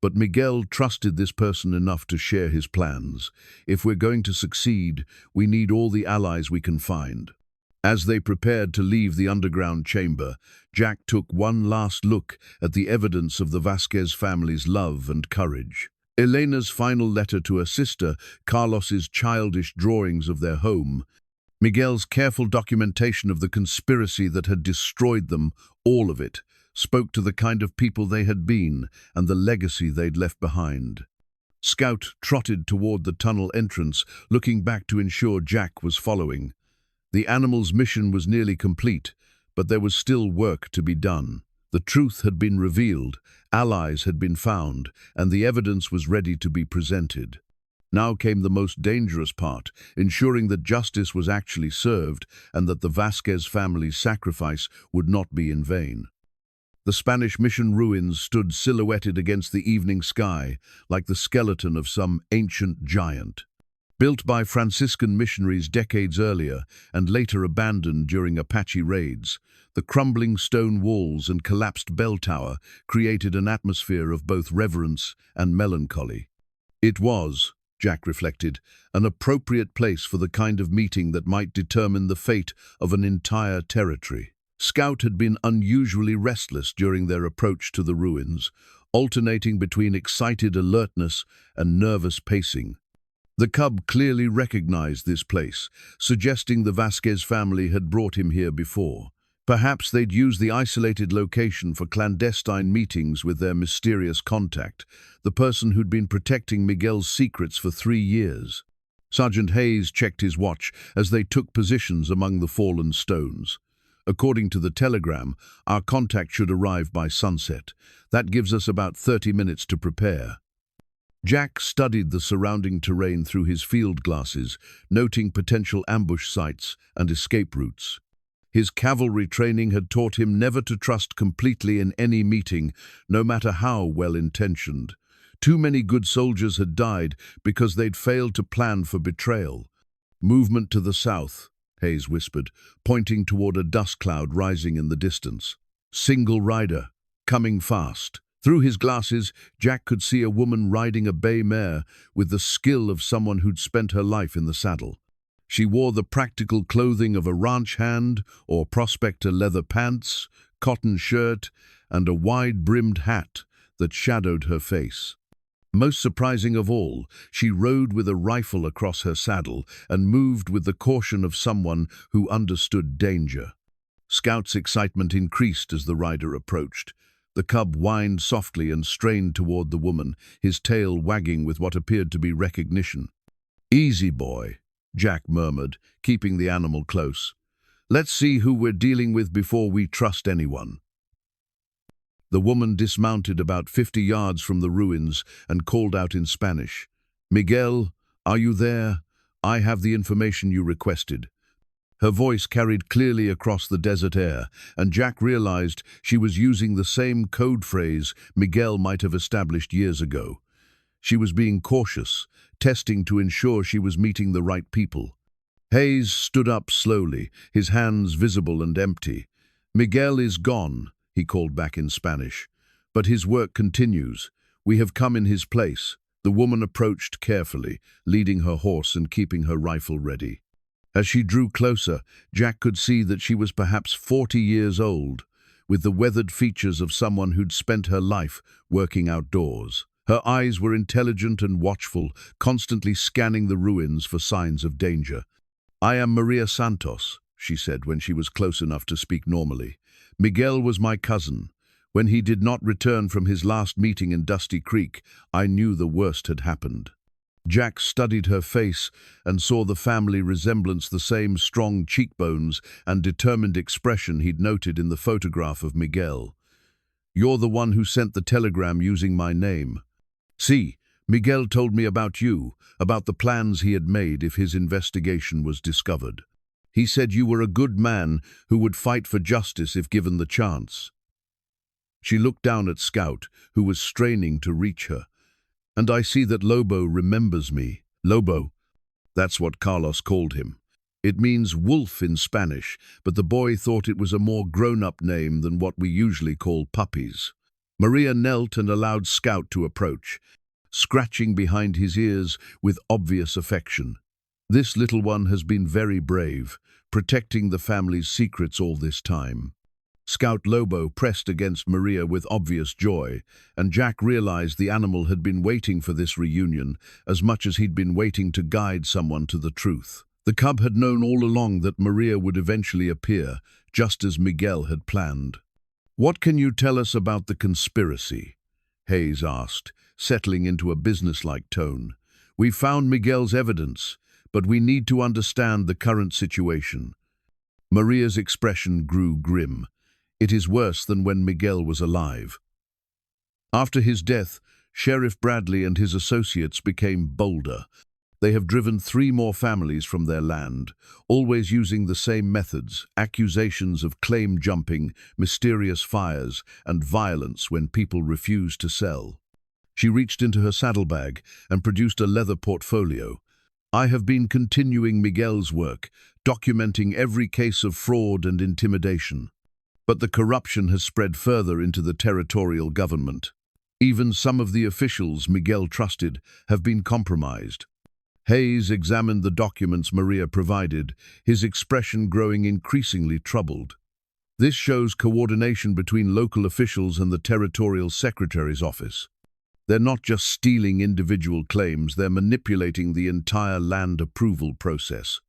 But Miguel trusted this person enough to share his plans. If we're going to succeed, we need all the allies we can find. As they prepared to leave the underground chamber, Jack took one last look at the evidence of the Vasquez family's love and courage. Elena's final letter to her sister, Carlos's childish drawings of their home, Miguel's careful documentation of the conspiracy that had destroyed them, all of it, spoke to the kind of people they had been and the legacy they'd left behind. Scout trotted toward the tunnel entrance, looking back to ensure Jack was following. The animal's mission was nearly complete, but there was still work to be done. The truth had been revealed, allies had been found, and the evidence was ready to be presented. Now came the most dangerous part, ensuring that justice was actually served and that the Vasquez family's sacrifice would not be in vain. The Spanish mission ruins stood silhouetted against the evening sky, like the skeleton of some ancient giant. Built by Franciscan missionaries decades earlier and later abandoned during Apache raids, the crumbling stone walls and collapsed bell tower created an atmosphere of both reverence and melancholy. It was, Jack reflected, an appropriate place for the kind of meeting that might determine the fate of an entire territory. Scout had been unusually restless during their approach to the ruins, alternating between excited alertness and nervous pacing. The cub clearly recognized this place, suggesting the Vasquez family had brought him here before. Perhaps they'd use the isolated location for clandestine meetings with their mysterious contact, the person who'd been protecting Miguel's secrets for 3 years. Sergeant Hayes checked his watch as they took positions among the fallen stones. According to the telegram, our contact should arrive by sunset. That gives us about 30 minutes to prepare. Jack studied the surrounding terrain through his field glasses, noting potential ambush sites and escape routes. His cavalry training had taught him never to trust completely in any meeting, no matter how well-intentioned. Too many good soldiers had died because they'd failed to plan for betrayal. "Movement to the south," Hayes whispered, pointing toward a dust cloud rising in the distance. "Single rider, coming fast." Through his glasses, Jack could see a woman riding a bay mare with the skill of someone who'd spent her life in the saddle. She wore the practical clothing of a ranch hand or prospector leather pants, cotton shirt, and a wide-brimmed hat that shadowed her face. Most surprising of all, she rode with a rifle across her saddle and moved with the caution of someone who understood danger. Scout's excitement increased as the rider approached. The cub whined softly and strained toward the woman, his tail wagging with what appeared to be recognition. "Easy, boy," Jack murmured, keeping the animal close. "Let's see who we're dealing with before we trust anyone." The woman dismounted about 50 yards from the ruins and called out in Spanish. "Miguel, are you there? I have the information you requested." Her voice carried clearly across the desert air, and Jack realized she was using the same code phrase Miguel might have established years ago. She was being cautious, testing to ensure she was meeting the right people. Hayes stood up slowly, his hands visible and empty. "Miguel is gone," he called back in Spanish. "But his work continues. We have come in his place." The woman approached carefully, leading her horse and keeping her rifle ready. As she drew closer, Jack could see that she was perhaps 40 years old, with the weathered features of someone who'd spent her life working outdoors. Her eyes were intelligent and watchful, constantly scanning the ruins for signs of danger. "I am Maria Santos," she said when she was close enough to speak normally. "Miguel was my cousin. When he did not return from his last meeting in Dusty Creek, I knew the worst had happened." Jack studied her face and saw the family resemblance, the same strong cheekbones and determined expression he'd noted in the photograph of Miguel. "You're the one who sent the telegram using my name." "See, Miguel told me about you, about the plans he had made if his investigation was discovered. He said you were a good man who would fight for justice if given the chance." She looked down at Scout, who was straining to reach her. "And I see that Lobo remembers me." Lobo, that's what Carlos called him. It means wolf in Spanish, but the boy thought it was a more grown-up name than what we usually call puppies. Maria knelt and allowed Scout to approach, scratching behind his ears with obvious affection. "This little one has been very brave, protecting the family's secrets all this time." Scout Lobo pressed against Maria with obvious joy, and Jack realized the animal had been waiting for this reunion as much as he'd been waiting to guide someone to the truth. The cub had known all along that Maria would eventually appear, just as Miguel had planned. "What can you tell us about the conspiracy?" Hayes asked, settling into a businesslike tone. "We found Miguel's evidence, but we need to understand the current situation." Maria's expression grew grim. "It is worse than when Miguel was alive. After his death, Sheriff Bradley and his associates became bolder. They have driven 3 more families from their land, always using the same methods: accusations of claim jumping, mysterious fires, and violence when people refuse to sell." She reached into her saddlebag and produced a leather portfolio. "I have been continuing Miguel's work, documenting every case of fraud and intimidation. But the corruption has spread further into the territorial government. Even some of the officials Miguel trusted have been compromised." Hayes examined the documents Maria provided, his expression growing increasingly troubled. "This shows coordination between local officials and the territorial secretary's office. They're not just stealing individual claims, they're manipulating the entire land approval process."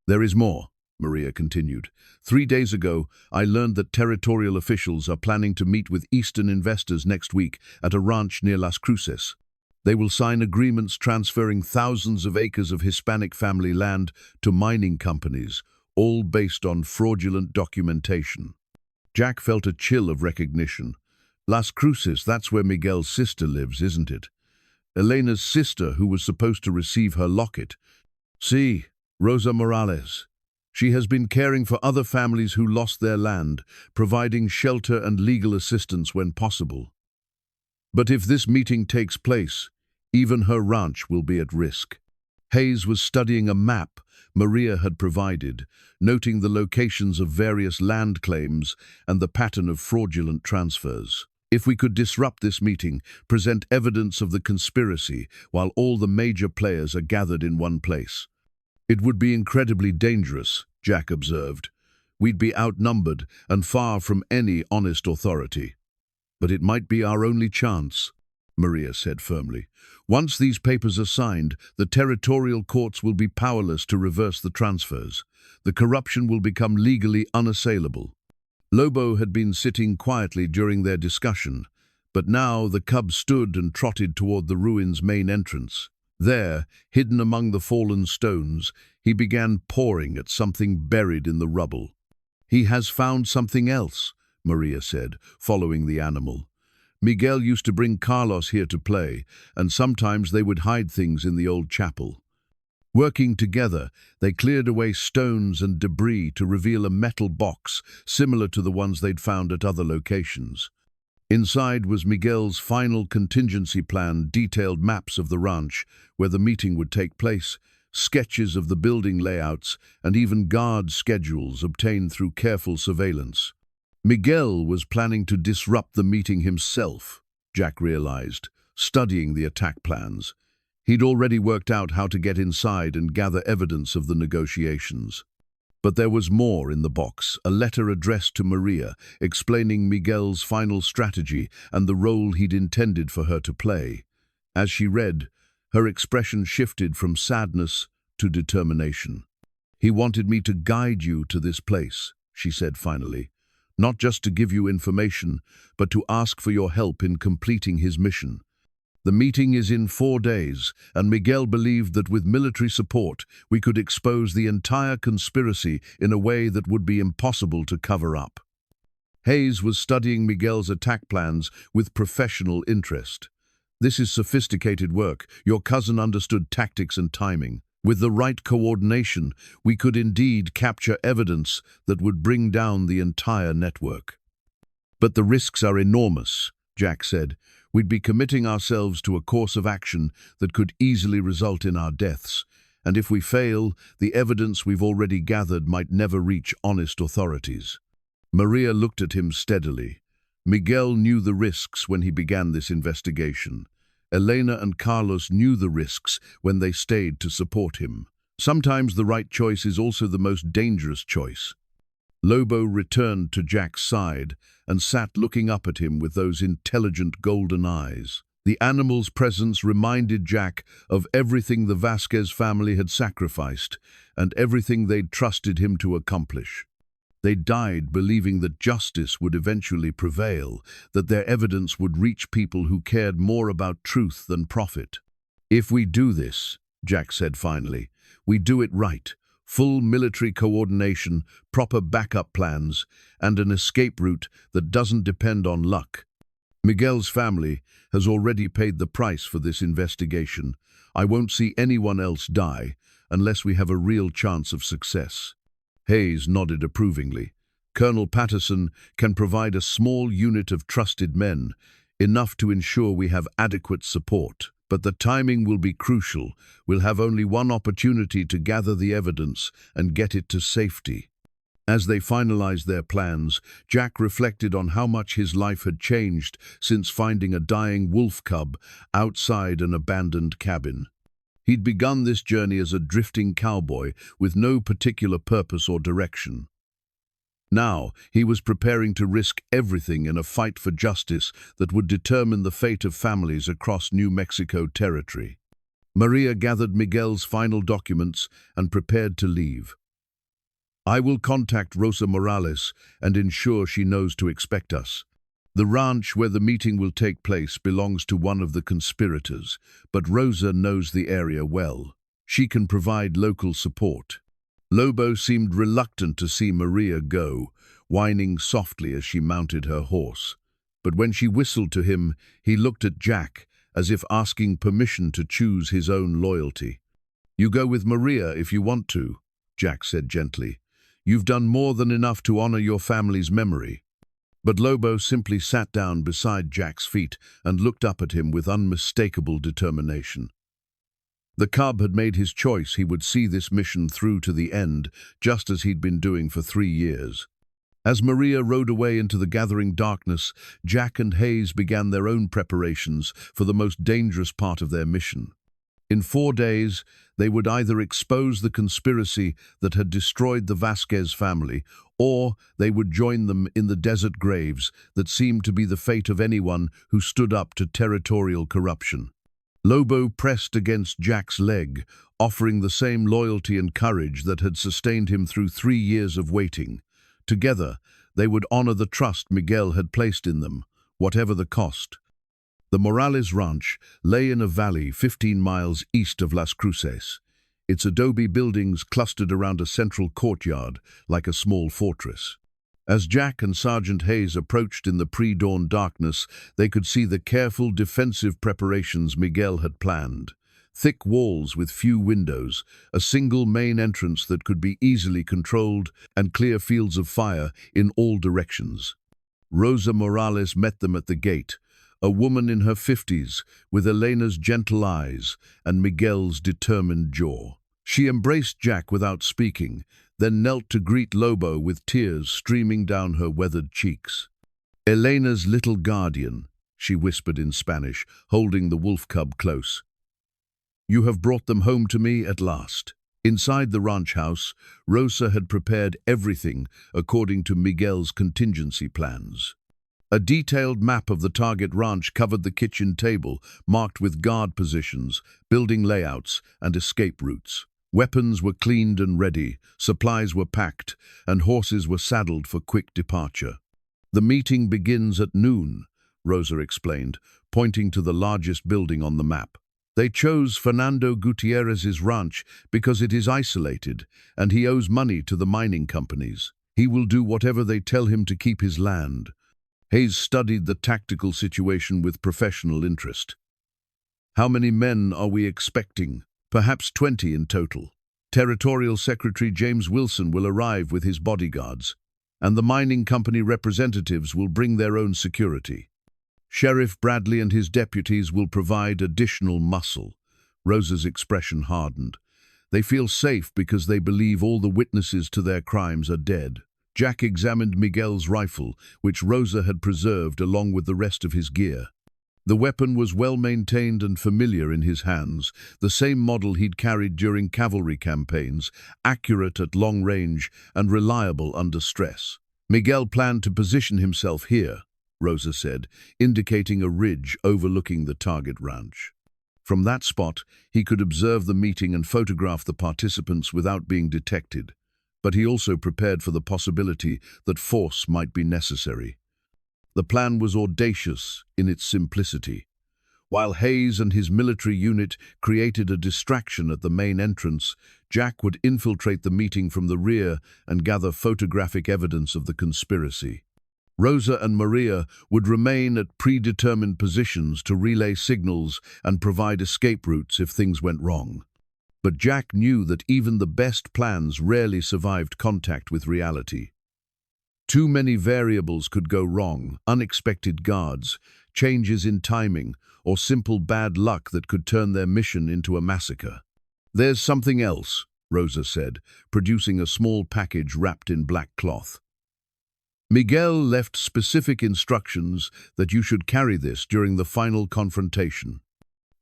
"There is more," Maria continued. 3 days ago, I learned that territorial officials are planning to meet with Eastern investors next week at a ranch near Las Cruces. They will sign agreements transferring thousands of acres of Hispanic family land to mining companies, all based on fraudulent documentation. Jack felt a chill of recognition. Las Cruces, that's where Miguel's sister lives, isn't it? Elena's sister, who was supposed to receive her locket. See, Rosa Morales. She has been caring for other families who lost their land, providing shelter and legal assistance when possible. But if this meeting takes place, even her ranch will be at risk. Hayes was studying a map Maria had provided, noting the locations of various land claims and the pattern of fraudulent transfers. If we could disrupt this meeting, present evidence of the conspiracy while all the major players are gathered in one place. It would be incredibly dangerous, Jack observed. We'd be outnumbered and far from any honest authority. But it might be our only chance, Maria said firmly. Once these papers are signed, the territorial courts will be powerless to reverse the transfers. The corruption will become legally unassailable. Lobo had been sitting quietly during their discussion, but now the cub stood and trotted toward the ruin's main entrance. There, hidden among the fallen stones, he began pawing at something buried in the rubble. "He has found something else," Maria said, following the animal. "Miguel used to bring Carlos here to play, and sometimes they would hide things in the old chapel." Working together, they cleared away stones and debris to reveal a metal box similar to the ones they'd found at other locations. Inside was Miguel's final contingency plan, detailed maps of the ranch where the meeting would take place, sketches of the building layouts, and even guard schedules obtained through careful surveillance. Miguel was planning to disrupt the meeting himself, Jack realized, studying the attack plans. He'd already worked out how to get inside and gather evidence of the negotiations. But there was more in the box, a letter addressed to Maria, explaining Miguel's final strategy and the role he'd intended for her to play. As she read, her expression shifted from sadness to determination. "He wanted me to guide you to this place," she said finally. "Not just to give you information, but to ask for your help in completing his mission. The meeting is in 4 days, and Miguel believed that with military support, we could expose the entire conspiracy in a way that would be impossible to cover up." Hayes was studying Miguel's attack plans with professional interest. "This is sophisticated work. Your cousin understood tactics and timing. With the right coordination, we could indeed capture evidence that would bring down the entire network." "But the risks are enormous," Jack said. "We'd be committing ourselves to a course of action that could easily result in our deaths. And if we fail, the evidence we've already gathered might never reach honest authorities." Maria looked at him steadily. Miguel knew the risks when he began this investigation. Elena and Carlos knew the risks when they stayed to support him. Sometimes the right choice is also the most dangerous choice. Lobo returned to Jack's side and sat looking up at him with those intelligent golden eyes. The animal's presence reminded Jack of everything the Vasquez family had sacrificed and everything they'd trusted him to accomplish. They died believing that justice would eventually prevail, that their evidence would reach people who cared more about truth than profit. "If we do this," Jack said finally, "we do it right. Full military coordination, proper backup plans, and an escape route that doesn't depend on luck. Miguel's family has already paid the price for this investigation. I won't see anyone else die unless we have a real chance of success." Hayes nodded approvingly. "Colonel Patterson can provide a small unit of trusted men, enough to ensure we have adequate support. But the timing will be crucial. We'll have only one opportunity to gather the evidence and get it to safety." As they finalized their plans, Jack reflected on how much his life had changed since finding a dying wolf cub outside an abandoned cabin. He'd begun this journey as a drifting cowboy with no particular purpose or direction. Now, he was preparing to risk everything in a fight for justice that would determine the fate of families across New Mexico territory. Maria gathered Miguel's final documents and prepared to leave. I will contact Rosa Morales and ensure she knows to expect us. The ranch where the meeting will take place belongs to one of the conspirators, but Rosa knows the area well. She can provide local support. Lobo seemed reluctant to see Maria go, whining softly as she mounted her horse. But when she whistled to him, he looked at Jack, as if asking permission to choose his own loyalty. You go with Maria if you want to, Jack said gently. You've done more than enough to honor your family's memory. But Lobo simply sat down beside Jack's feet and looked up at him with unmistakable determination. The cub had made his choice. He would see this mission through to the end, just as he'd been doing for 3 years. As Maria rode away into the gathering darkness, Jack and Hayes began their own preparations for the most dangerous part of their mission. In 4 days, they would either expose the conspiracy that had destroyed the Vasquez family, or they would join them in the desert graves that seemed to be the fate of anyone who stood up to territorial corruption. Lobo pressed against Jack's leg, offering the same loyalty and courage that had sustained him through 3 years of waiting. Together, they would honor the trust Miguel had placed in them, whatever the cost. The Morales Ranch lay in a valley 15 miles east of Las Cruces. Its adobe buildings clustered around a central courtyard like a small fortress. As Jack and Sergeant Hayes approached in the pre-dawn darkness, they could see the careful defensive preparations Miguel had planned. Thick walls with few windows, a single main entrance that could be easily controlled, and clear fields of fire in all directions. Rosa Morales met them at the gate, a woman in her 50s, with Elena's gentle eyes and Miguel's determined jaw. She embraced Jack without speaking, then knelt to greet Lobo with tears streaming down her weathered cheeks. "Elena's little guardian," she whispered in Spanish, holding the wolf cub close. "You have brought them home to me at last." Inside the ranch house, Rosa had prepared everything according to Miguel's contingency plans. A detailed map of the target ranch covered the kitchen table, marked with guard positions, building layouts, and escape routes. Weapons were cleaned and ready, supplies were packed, and horses were saddled for quick departure. "The meeting begins at noon," Rosa explained, pointing to the largest building on the map. "They chose Fernando Gutierrez's ranch because it is isolated, and he owes money to the mining companies. He will do whatever they tell him to keep his land." Hayes studied the tactical situation with professional interest. "How many men are we expecting?" "Perhaps 20 in total. Territorial Secretary James Wilson will arrive with his bodyguards, and the mining company representatives will bring their own security. Sheriff Bradley and his deputies will provide additional muscle." Rosa's expression hardened. "They feel safe because they believe all the witnesses to their crimes are dead." Jack examined Miguel's rifle, which Rosa had preserved along with the rest of his gear. The weapon was well maintained and familiar in his hands, the same model he'd carried during cavalry campaigns, accurate at long range and reliable under stress. "Miguel planned to position himself here," Rosa said, indicating a ridge overlooking the target ranch. From that spot, he could observe the meeting and photograph the participants without being detected. But he also prepared for the possibility that force might be necessary. The plan was audacious in its simplicity. While Hayes and his military unit created a distraction at the main entrance, Jack would infiltrate the meeting from the rear and gather photographic evidence of the conspiracy. Rosa and Maria would remain at predetermined positions to relay signals and provide escape routes if things went wrong. But Jack knew that even the best plans rarely survived contact with reality. Too many variables could go wrong: unexpected guards, changes in timing, or simple bad luck that could turn their mission into a massacre. "There's something else," Rosa said, producing a small package wrapped in black cloth. "Miguel left specific instructions that you should carry this during the final confrontation."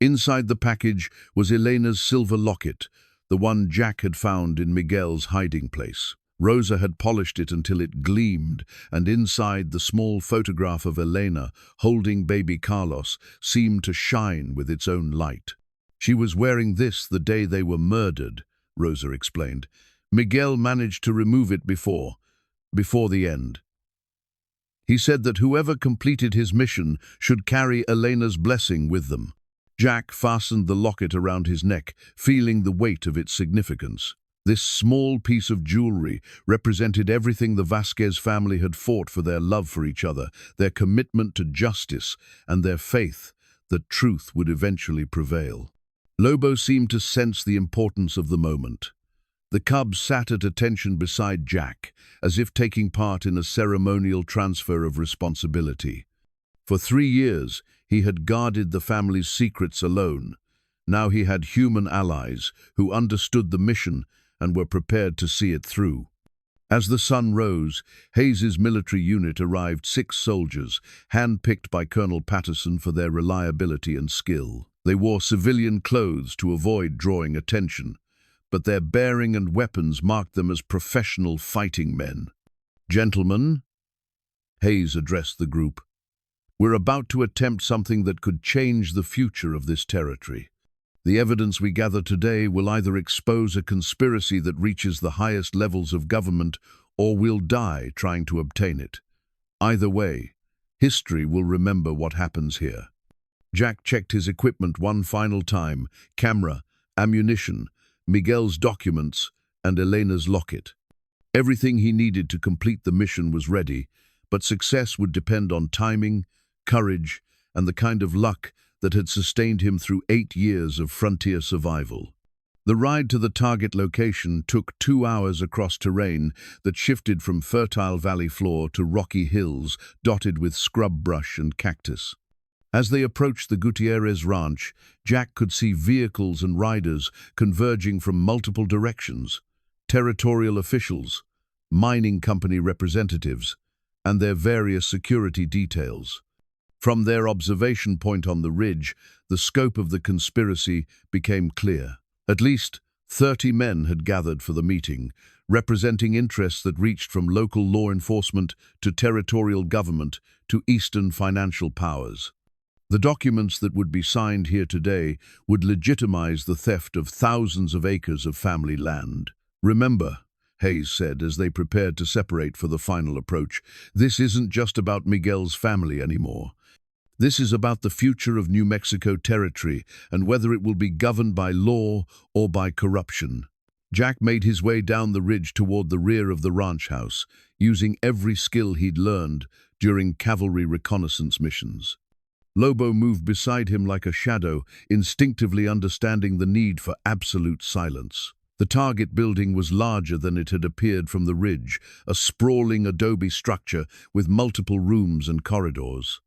Inside the package was Elena's silver locket, the one Jack had found in Miguel's hiding place. Rosa had polished it until it gleamed, and inside the small photograph of Elena, holding baby Carlos, seemed to shine with its own light. "She was wearing this the day they were murdered," Rosa explained. Miguel managed to remove it before the end. He said that whoever completed his mission should carry Elena's blessing with them. Jack fastened the locket around his neck, feeling the weight of its significance. This small piece of jewelry represented everything the Vasquez family had fought for: their love for each other, their commitment to justice, and their faith that truth would eventually prevail. Lobo seemed to sense the importance of the moment. The cub sat at attention beside Jack, as if taking part in a ceremonial transfer of responsibility. For 3 years, he had guarded the family's secrets alone. Now he had human allies who understood the mission and were prepared to see it through. As the sun rose, Hayes's military unit arrived: 6 soldiers, hand-picked by Colonel Patterson for their reliability and skill. They wore civilian clothes to avoid drawing attention, but their bearing and weapons marked them as professional fighting men. "Gentlemen," Hayes addressed the group, "we're about to attempt something that could change the future of this territory. The evidence we gather today will either expose a conspiracy that reaches the highest levels of government, or we'll die trying to obtain it. Either way, history will remember what happens here." Jack checked his equipment one final time: camera, ammunition, Miguel's documents, and Elena's locket. Everything he needed to complete the mission was ready, but success would depend on timing, courage, and the kind of luck that had sustained him through 8 years of frontier survival. The ride to the target location took 2 hours across terrain that shifted from fertile valley floor to rocky hills dotted with scrub brush and cactus. As they approached the Gutierrez ranch, Jack could see vehicles and riders converging from multiple directions: territorial officials, mining company representatives, and their various security details. From their observation point on the ridge, the scope of the conspiracy became clear. At least 30 men had gathered for the meeting, representing interests that reached from local law enforcement to territorial government to Eastern financial powers. The documents that would be signed here today would legitimize the theft of thousands of acres of family land. "Remember," Hayes said as they prepared to separate for the final approach, "this isn't just about Miguel's family anymore. This is about the future of New Mexico territory and whether it will be governed by law or by corruption." Jack made his way down the ridge toward the rear of the ranch house, using every skill he'd learned during cavalry reconnaissance missions. Lobo moved beside him like a shadow, instinctively understanding the need for absolute silence. The target building was larger than it had appeared from the ridge, a sprawling adobe structure with multiple rooms and corridors.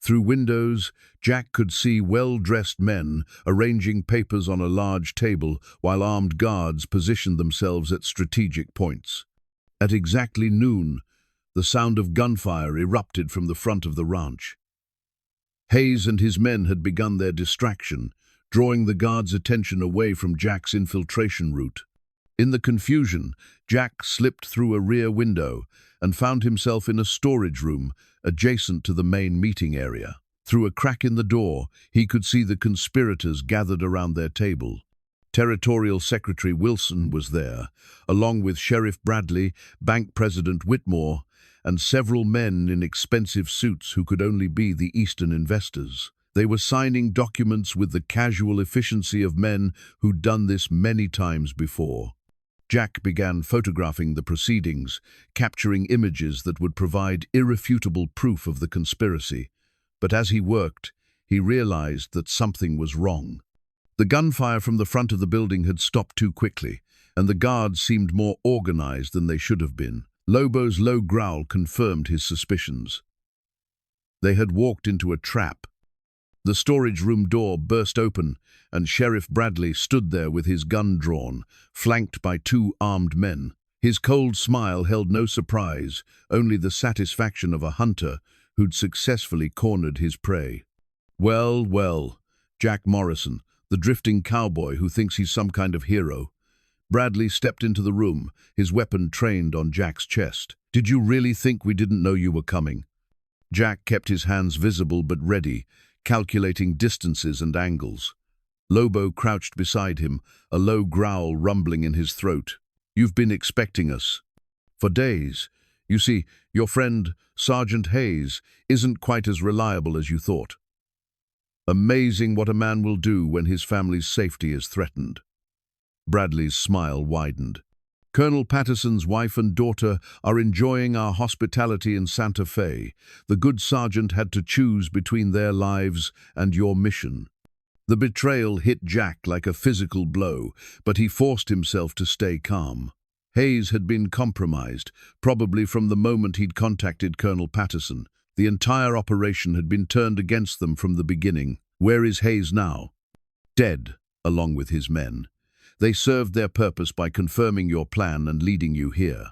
Through windows, Jack could see well-dressed men arranging papers on a large table while armed guards positioned themselves at strategic points. At exactly noon, the sound of gunfire erupted from the front of the ranch. Hayes and his men had begun their distraction, drawing the guards' attention away from Jack's infiltration route. In the confusion, Jack slipped through a rear window and found himself in a storage room adjacent to the main meeting area. Through a crack in the door, he could see the conspirators gathered around their table. Territorial Secretary Wilson was there, along with Sheriff Bradley, Bank President Whitmore, and several men in expensive suits who could only be the Eastern investors. They were signing documents with the casual efficiency of men who'd done this many times before. Jack began photographing the proceedings, capturing images that would provide irrefutable proof of the conspiracy. But as he worked, he realized that something was wrong. The gunfire from the front of the building had stopped too quickly, and the guards seemed more organized than they should have been. Lobo's low growl confirmed his suspicions. They had walked into a trap. The storage room door burst open, and Sheriff Bradley stood there with his gun drawn, flanked by 2 armed men. His cold smile held no surprise, only the satisfaction of a hunter who'd successfully cornered his prey. "Well, well, Jack Morrison, the drifting cowboy who thinks he's some kind of hero." Bradley stepped into the room, his weapon trained on Jack's chest. "Did you really think we didn't know you were coming?" Jack kept his hands visible but ready, calculating distances and angles. Lobo crouched beside him, a low growl rumbling in his throat. You've been expecting us. For days. You see, your friend, Sergeant Hayes, isn't quite as reliable as you thought. Amazing what a man will do when his family's safety is threatened. Bradley's smile widened. Colonel Patterson's wife and daughter are enjoying our hospitality in Santa Fe. The good sergeant had to choose between their lives and your mission. The betrayal hit Jack like a physical blow, but he forced himself to stay calm. Hayes had been compromised, probably from the moment he'd contacted Colonel Patterson. The entire operation had been turned against them from the beginning. Where is Hayes now? Dead, along with his men. They served their purpose by confirming your plan and leading you here.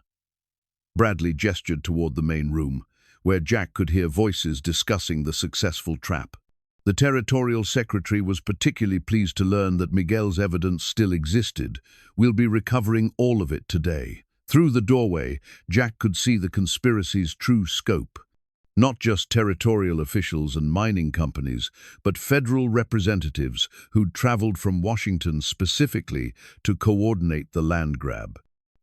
Bradley gestured toward the main room, where Jack could hear voices discussing the successful trap. The territorial secretary was particularly pleased to learn that Miguel's evidence still existed. We'll be recovering all of it today. Through the doorway, Jack could see the conspiracy's true scope. Not just territorial officials and mining companies, but federal representatives who'd traveled from Washington specifically to coordinate the land grab.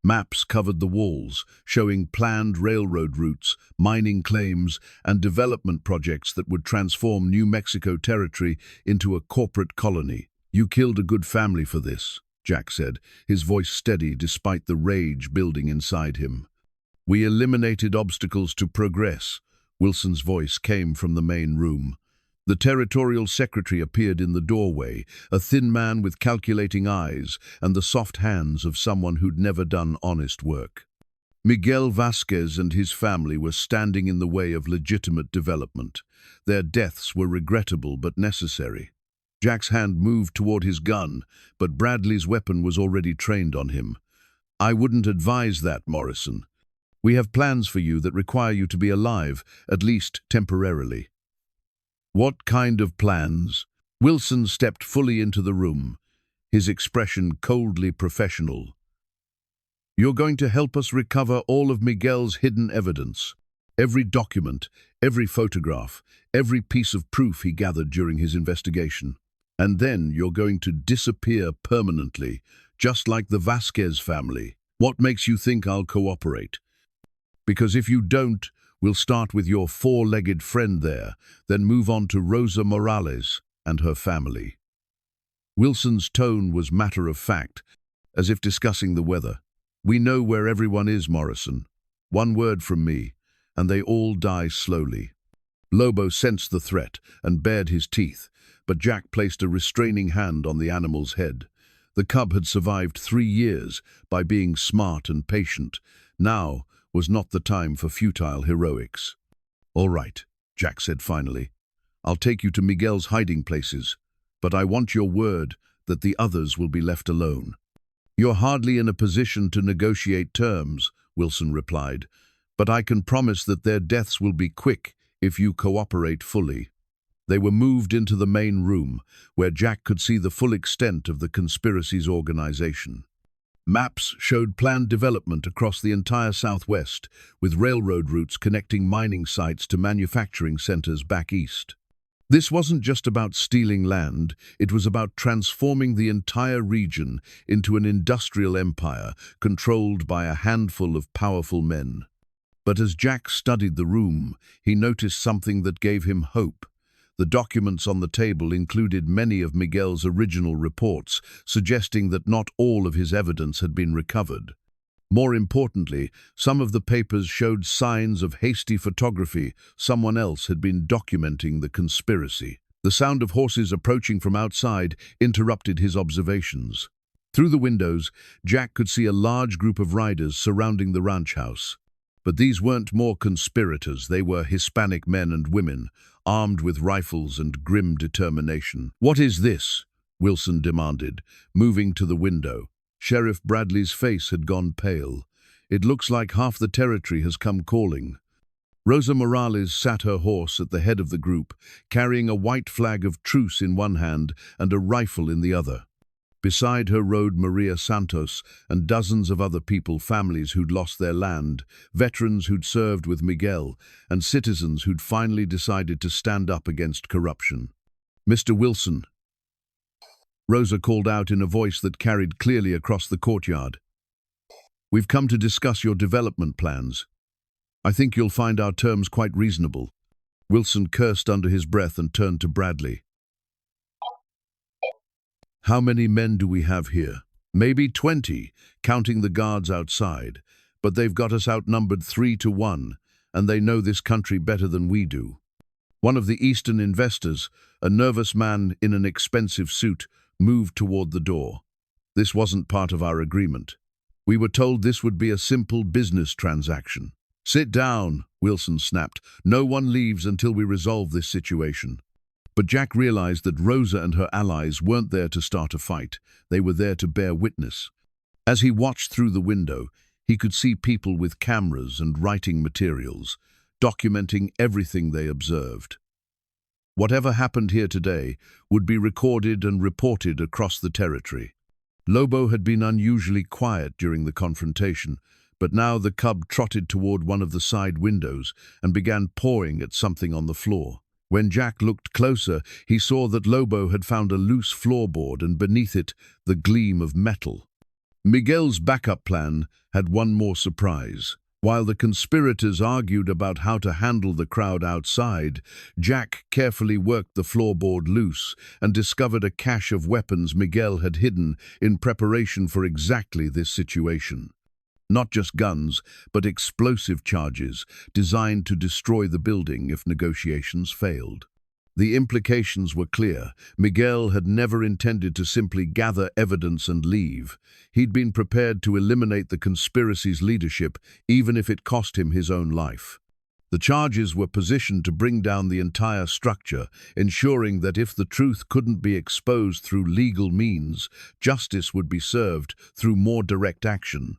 Maps covered the walls, showing planned railroad routes, mining claims, and development projects that would transform New Mexico territory into a corporate colony. You killed a good family for this, Jack said, his voice steady despite the rage building inside him. We eliminated obstacles to progress. Wilson's voice came from the main room. The territorial secretary appeared in the doorway, a thin man with calculating eyes and the soft hands of someone who'd never done honest work. Miguel Vasquez and his family were standing in the way of legitimate development. Their deaths were regrettable but necessary. Jack's hand moved toward his gun, but Bradley's weapon was already trained on him. I wouldn't advise that, Morrison. We have plans for you that require you to be alive, at least temporarily. What kind of plans? Wilson stepped fully into the room, his expression coldly professional. You're going to help us recover all of Miguel's hidden evidence. Every document, every photograph, every piece of proof he gathered during his investigation. And then you're going to disappear permanently, just like the Vasquez family. What makes you think I'll cooperate? Because if you don't, we'll start with your four-legged friend there, then move on to Rosa Morales and her family. Wilson's tone was matter-of-fact, as if discussing the weather. We know where everyone is, Morrison. One word from me, and they all die slowly. Lobo sensed the threat and bared his teeth, but Jack placed a restraining hand on the animal's head. The cub had survived 3 years by being smart and patient. Now was not the time for futile heroics. All right, Jack said finally. I'll take you to Miguel's hiding places, but I want your word that the others will be left alone. You're hardly in a position to negotiate terms, Wilson replied, but I can promise that their deaths will be quick if you cooperate fully. They were moved into the main room, where Jack could see the full extent of the conspiracy's organization. Maps showed planned development across the entire Southwest, with railroad routes connecting mining sites to manufacturing centers back east. This wasn't just about stealing land, it was about transforming the entire region into an industrial empire controlled by a handful of powerful men. But as Jack studied the room, he noticed something that gave him hope. The documents on the table included many of Miguel's original reports, suggesting that not all of his evidence had been recovered. More importantly, some of the papers showed signs of hasty photography. Someone else had been documenting the conspiracy. The sound of horses approaching from outside interrupted his observations. Through the windows, Jack could see a large group of riders surrounding the ranch house. But these weren't more conspirators, they were Hispanic men and women, armed with rifles and grim determination. What is this? Wilson demanded, moving to the window. Sheriff Bradley's face had gone pale. It looks like half the territory has come calling. Rosa Morales sat her horse at the head of the group, carrying a white flag of truce in one hand and a rifle in the other. Beside her rode Maria Santos and dozens of other people, families who'd lost their land, veterans who'd served with Miguel, and citizens who'd finally decided to stand up against corruption. Mr. Wilson, Rosa called out in a voice that carried clearly across the courtyard. We've come to discuss your development plans. I think you'll find our terms quite reasonable." Wilson cursed under his breath and turned to Bradley. "How many men do we have here?" "Maybe 20, counting the guards outside, but they've got us outnumbered 3-1, and they know this country better than we do." One of the Eastern investors, a nervous man in an expensive suit, moved toward the door. "This wasn't part of our agreement. We were told this would be a simple business transaction." "Sit down," Wilson snapped. "No one leaves until we resolve this situation." But Jack realized that Rosa and her allies weren't there to start a fight. They were there to bear witness. As he watched through the window, he could see people with cameras and writing materials, documenting everything they observed. Whatever happened here today would be recorded and reported across the territory. Lobo had been unusually quiet during the confrontation, but now the cub trotted toward one of the side windows and began pawing at something on the floor. When Jack looked closer, he saw that Lobo had found a loose floorboard and beneath it the gleam of metal. Miguel's backup plan had one more surprise. While the conspirators argued about how to handle the crowd outside, Jack carefully worked the floorboard loose and discovered a cache of weapons Miguel had hidden in preparation for exactly this situation. Not just guns, but explosive charges designed to destroy the building if negotiations failed. The implications were clear. Miguel had never intended to simply gather evidence and leave. He'd been prepared to eliminate the conspiracy's leadership, even if it cost him his own life. The charges were positioned to bring down the entire structure, ensuring that if the truth couldn't be exposed through legal means, justice would be served through more direct action.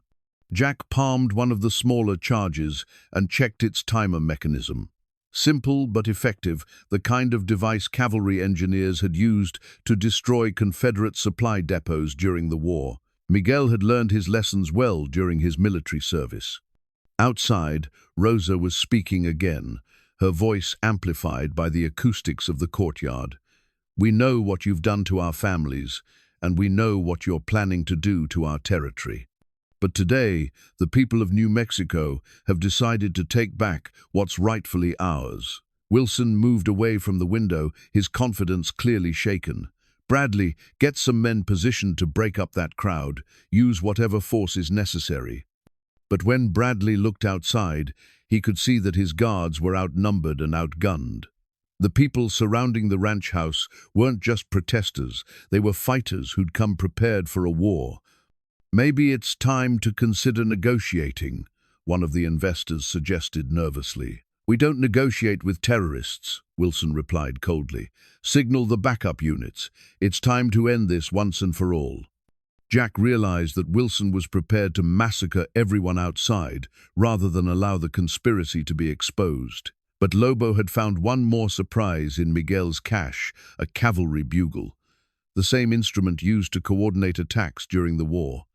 Jack palmed one of the smaller charges and checked its timer mechanism. Simple but effective, the kind of device cavalry engineers had used to destroy Confederate supply depots during the war. Miguel had learned his lessons well during his military service. Outside, Rosa was speaking again, her voice amplified by the acoustics of the courtyard. "We know what you've done to our families, and we know what you're planning to do to our territory. But today, the people of New Mexico have decided to take back what's rightfully ours." Wilson moved away from the window, his confidence clearly shaken. "Bradley, get some men positioned to break up that crowd. Use whatever force is necessary." But when Bradley looked outside, he could see that his guards were outnumbered and outgunned. The people surrounding the ranch house weren't just protesters, they were fighters who'd come prepared for a war. "Maybe it's time to consider negotiating," one of the investors suggested nervously. "We don't negotiate with terrorists," Wilson replied coldly. "Signal the backup units. It's time to end this once and for all." Jack realized that Wilson was prepared to massacre everyone outside rather than allow the conspiracy to be exposed. But Lobo had found one more surprise in Miguel's cache, a cavalry bugle, the same instrument used to coordinate attacks during the war.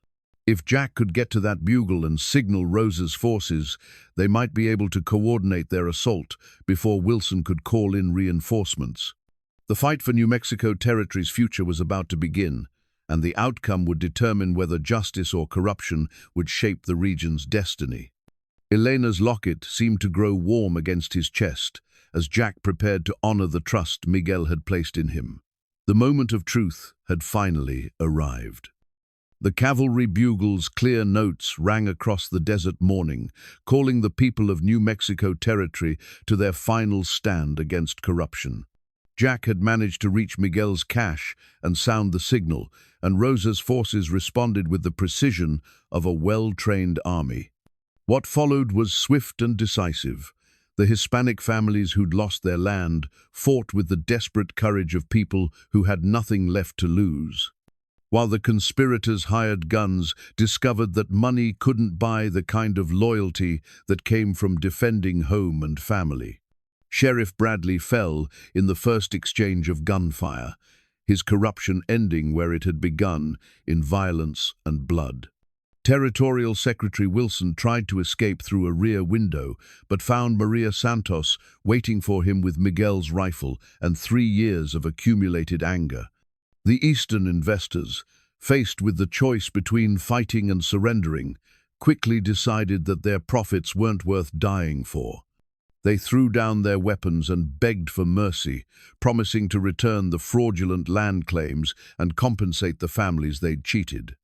If Jack could get to that bugle and signal Rosa's forces, they might be able to coordinate their assault before Wilson could call in reinforcements. The fight for New Mexico Territory's future was about to begin, and the outcome would determine whether justice or corruption would shape the region's destiny. Elena's locket seemed to grow warm against his chest as Jack prepared to honor the trust Miguel had placed in him. The moment of truth had finally arrived. The cavalry bugle's clear notes rang across the desert morning, calling the people of New Mexico Territory to their final stand against corruption. Jack had managed to reach Miguel's cache and sound the signal, and Rosa's forces responded with the precision of a well-trained army. What followed was swift and decisive. The Hispanic families who'd lost their land fought with the desperate courage of people who had nothing left to lose, while the conspirators hired guns discovered that money couldn't buy the kind of loyalty that came from defending home and family. Sheriff Bradley fell in the first exchange of gunfire, his corruption ending where it had begun, in violence and blood. Territorial Secretary Wilson tried to escape through a rear window, but found Maria Santos waiting for him with Miguel's rifle and 3 years of accumulated anger. The Eastern investors, faced with the choice between fighting and surrendering, quickly decided that their profits weren't worth dying for. They threw down their weapons and begged for mercy, promising to return the fraudulent land claims and compensate the families they'd cheated.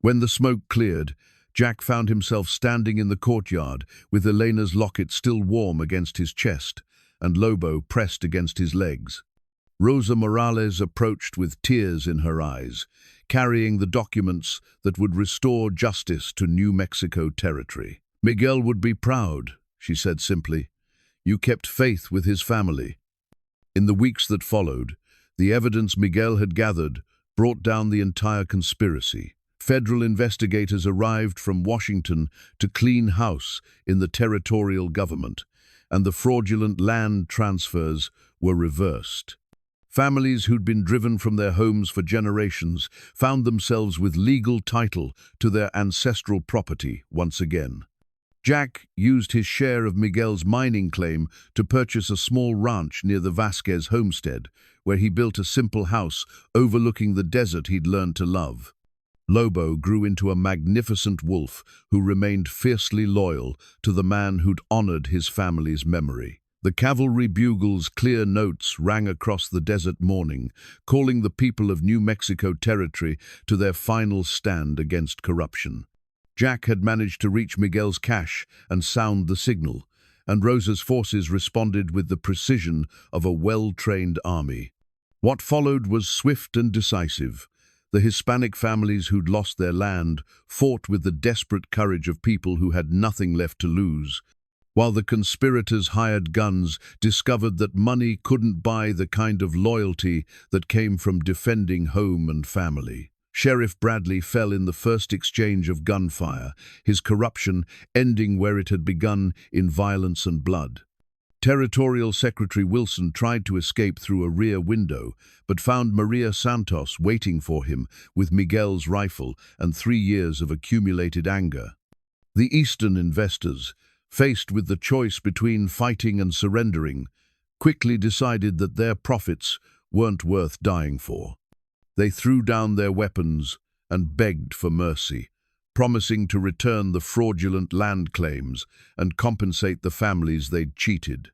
When the smoke cleared, Jack found himself standing in the courtyard with Elena's locket still warm against his chest and Lobo pressed against his legs. Rosa Morales approached with tears in her eyes, carrying the documents that would restore justice to New Mexico territory. "Miguel would be proud," she said simply. "You kept faith with his family." In the weeks that followed, the evidence Miguel had gathered brought down the entire conspiracy. Federal investigators arrived from Washington to clean house in the territorial government, and the fraudulent land transfers were reversed. Families who'd been driven from their homes for generations found themselves with legal title to their ancestral property once again. Jack used his share of Miguel's mining claim to purchase a small ranch near the Vasquez homestead, where he built a simple house overlooking the desert he'd learned to love. Lobo grew into a magnificent wolf who remained fiercely loyal to the man who'd honored his family's memory. The cavalry bugle's clear notes rang across the desert morning, calling the people of New Mexico territory to their final stand against corruption. Jack had managed to reach Miguel's cache and sound the signal, and Rosa's forces responded with the precision of a well-trained army. What followed was swift and decisive. The Hispanic families who'd lost their land fought with the desperate courage of people who had nothing left to lose, while the conspirators hired guns discovered that money couldn't buy the kind of loyalty that came from defending home and family. Sheriff Bradley fell in the first exchange of gunfire, his corruption ending where it had begun in violence and blood. Territorial Secretary Wilson tried to escape through a rear window, but found Maria Santos waiting for him with Miguel's rifle and 3 years of accumulated anger. The Eastern investors, faced with the choice between fighting and surrendering, quickly decided that their profits weren't worth dying for. They threw down their weapons and begged for mercy, promising to return the fraudulent land claims and compensate the families they'd cheated.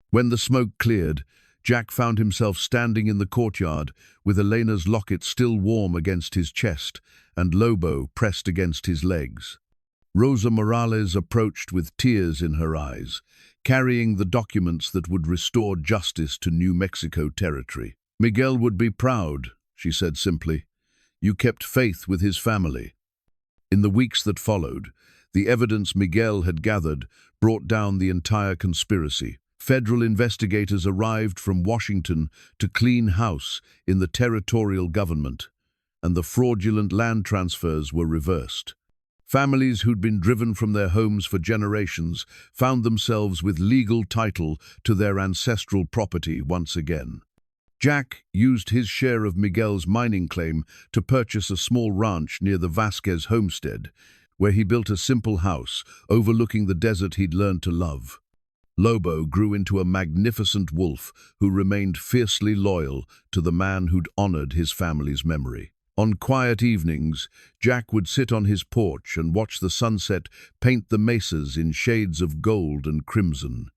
When the smoke cleared, Jack found himself standing in the courtyard with Elena's locket still warm against his chest and Lobo pressed against his legs. Rosa Morales approached with tears in her eyes, carrying the documents that would restore justice to New Mexico territory. "Miguel would be proud," she said simply. "You kept faith with his family." In the weeks that followed, the evidence Miguel had gathered brought down the entire conspiracy. Federal investigators arrived from Washington to clean house in the territorial government, and the fraudulent land transfers were reversed. Families who'd been driven from their homes for generations found themselves with legal title to their ancestral property once again. Jack used his share of Miguel's mining claim to purchase a small ranch near the Vasquez homestead, where he built a simple house overlooking the desert he'd learned to love. Lobo grew into a magnificent wolf who remained fiercely loyal to the man who'd honored his family's memory. On quiet evenings, Jack would sit on his porch and watch the sunset paint the mesas in shades of gold and crimson.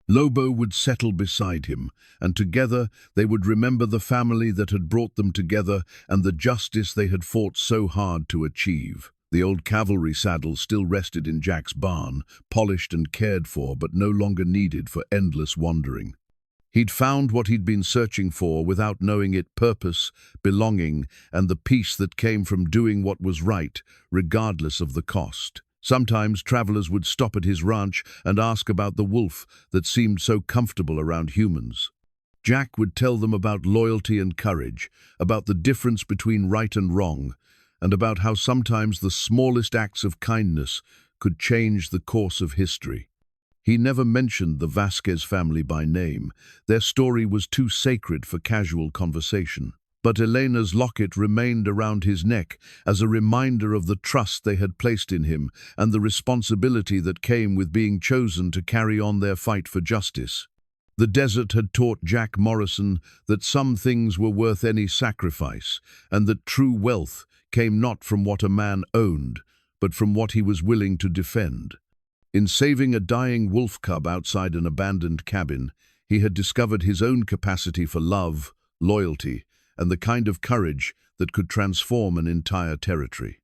Lobo would settle beside him, and together they would remember the family that had brought them together and the justice they had fought so hard to achieve. The old cavalry saddle still rested in Jack's barn, polished and cared for, but no longer needed for endless wandering. He'd found what he'd been searching for without knowing it: purpose, belonging, and the peace that came from doing what was right, regardless of the cost. Sometimes travelers would stop at his ranch and ask about the wolf that seemed so comfortable around humans. Jack would tell them about loyalty and courage, about the difference between right and wrong, and about how sometimes the smallest acts of kindness could change the course of history. He never mentioned the Vasquez family by name. Their story was too sacred for casual conversation. But Elena's locket remained around his neck as a reminder of the trust they had placed in him and the responsibility that came with being chosen to carry on their fight for justice. The desert had taught Jack Morrison that some things were worth any sacrifice, and that true wealth came not from what a man owned, but from what he was willing to defend. In saving a dying wolf cub outside an abandoned cabin, he had discovered his own capacity for love, loyalty, and the kind of courage that could transform an entire territory.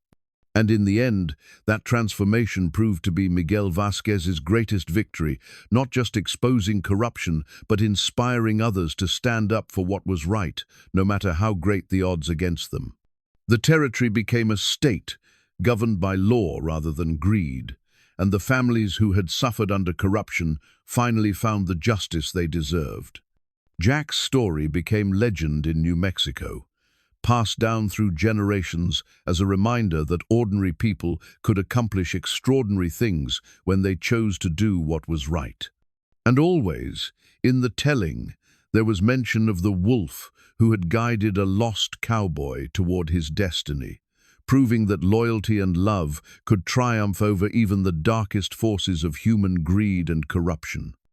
And in the end, that transformation proved to be Miguel Vasquez's greatest victory, not just exposing corruption, but inspiring others to stand up for what was right, no matter how great the odds against them. The territory became a state, governed by law rather than greed, and the families who had suffered under corruption finally found the justice they deserved. Jack's story became legend in New Mexico, passed down through generations as a reminder that ordinary people could accomplish extraordinary things when they chose to do what was right. And always, in the telling, there was mention of the wolf who had guided a lost cowboy toward his destiny, proving that loyalty and love could triumph over even the darkest forces of human greed and corruption.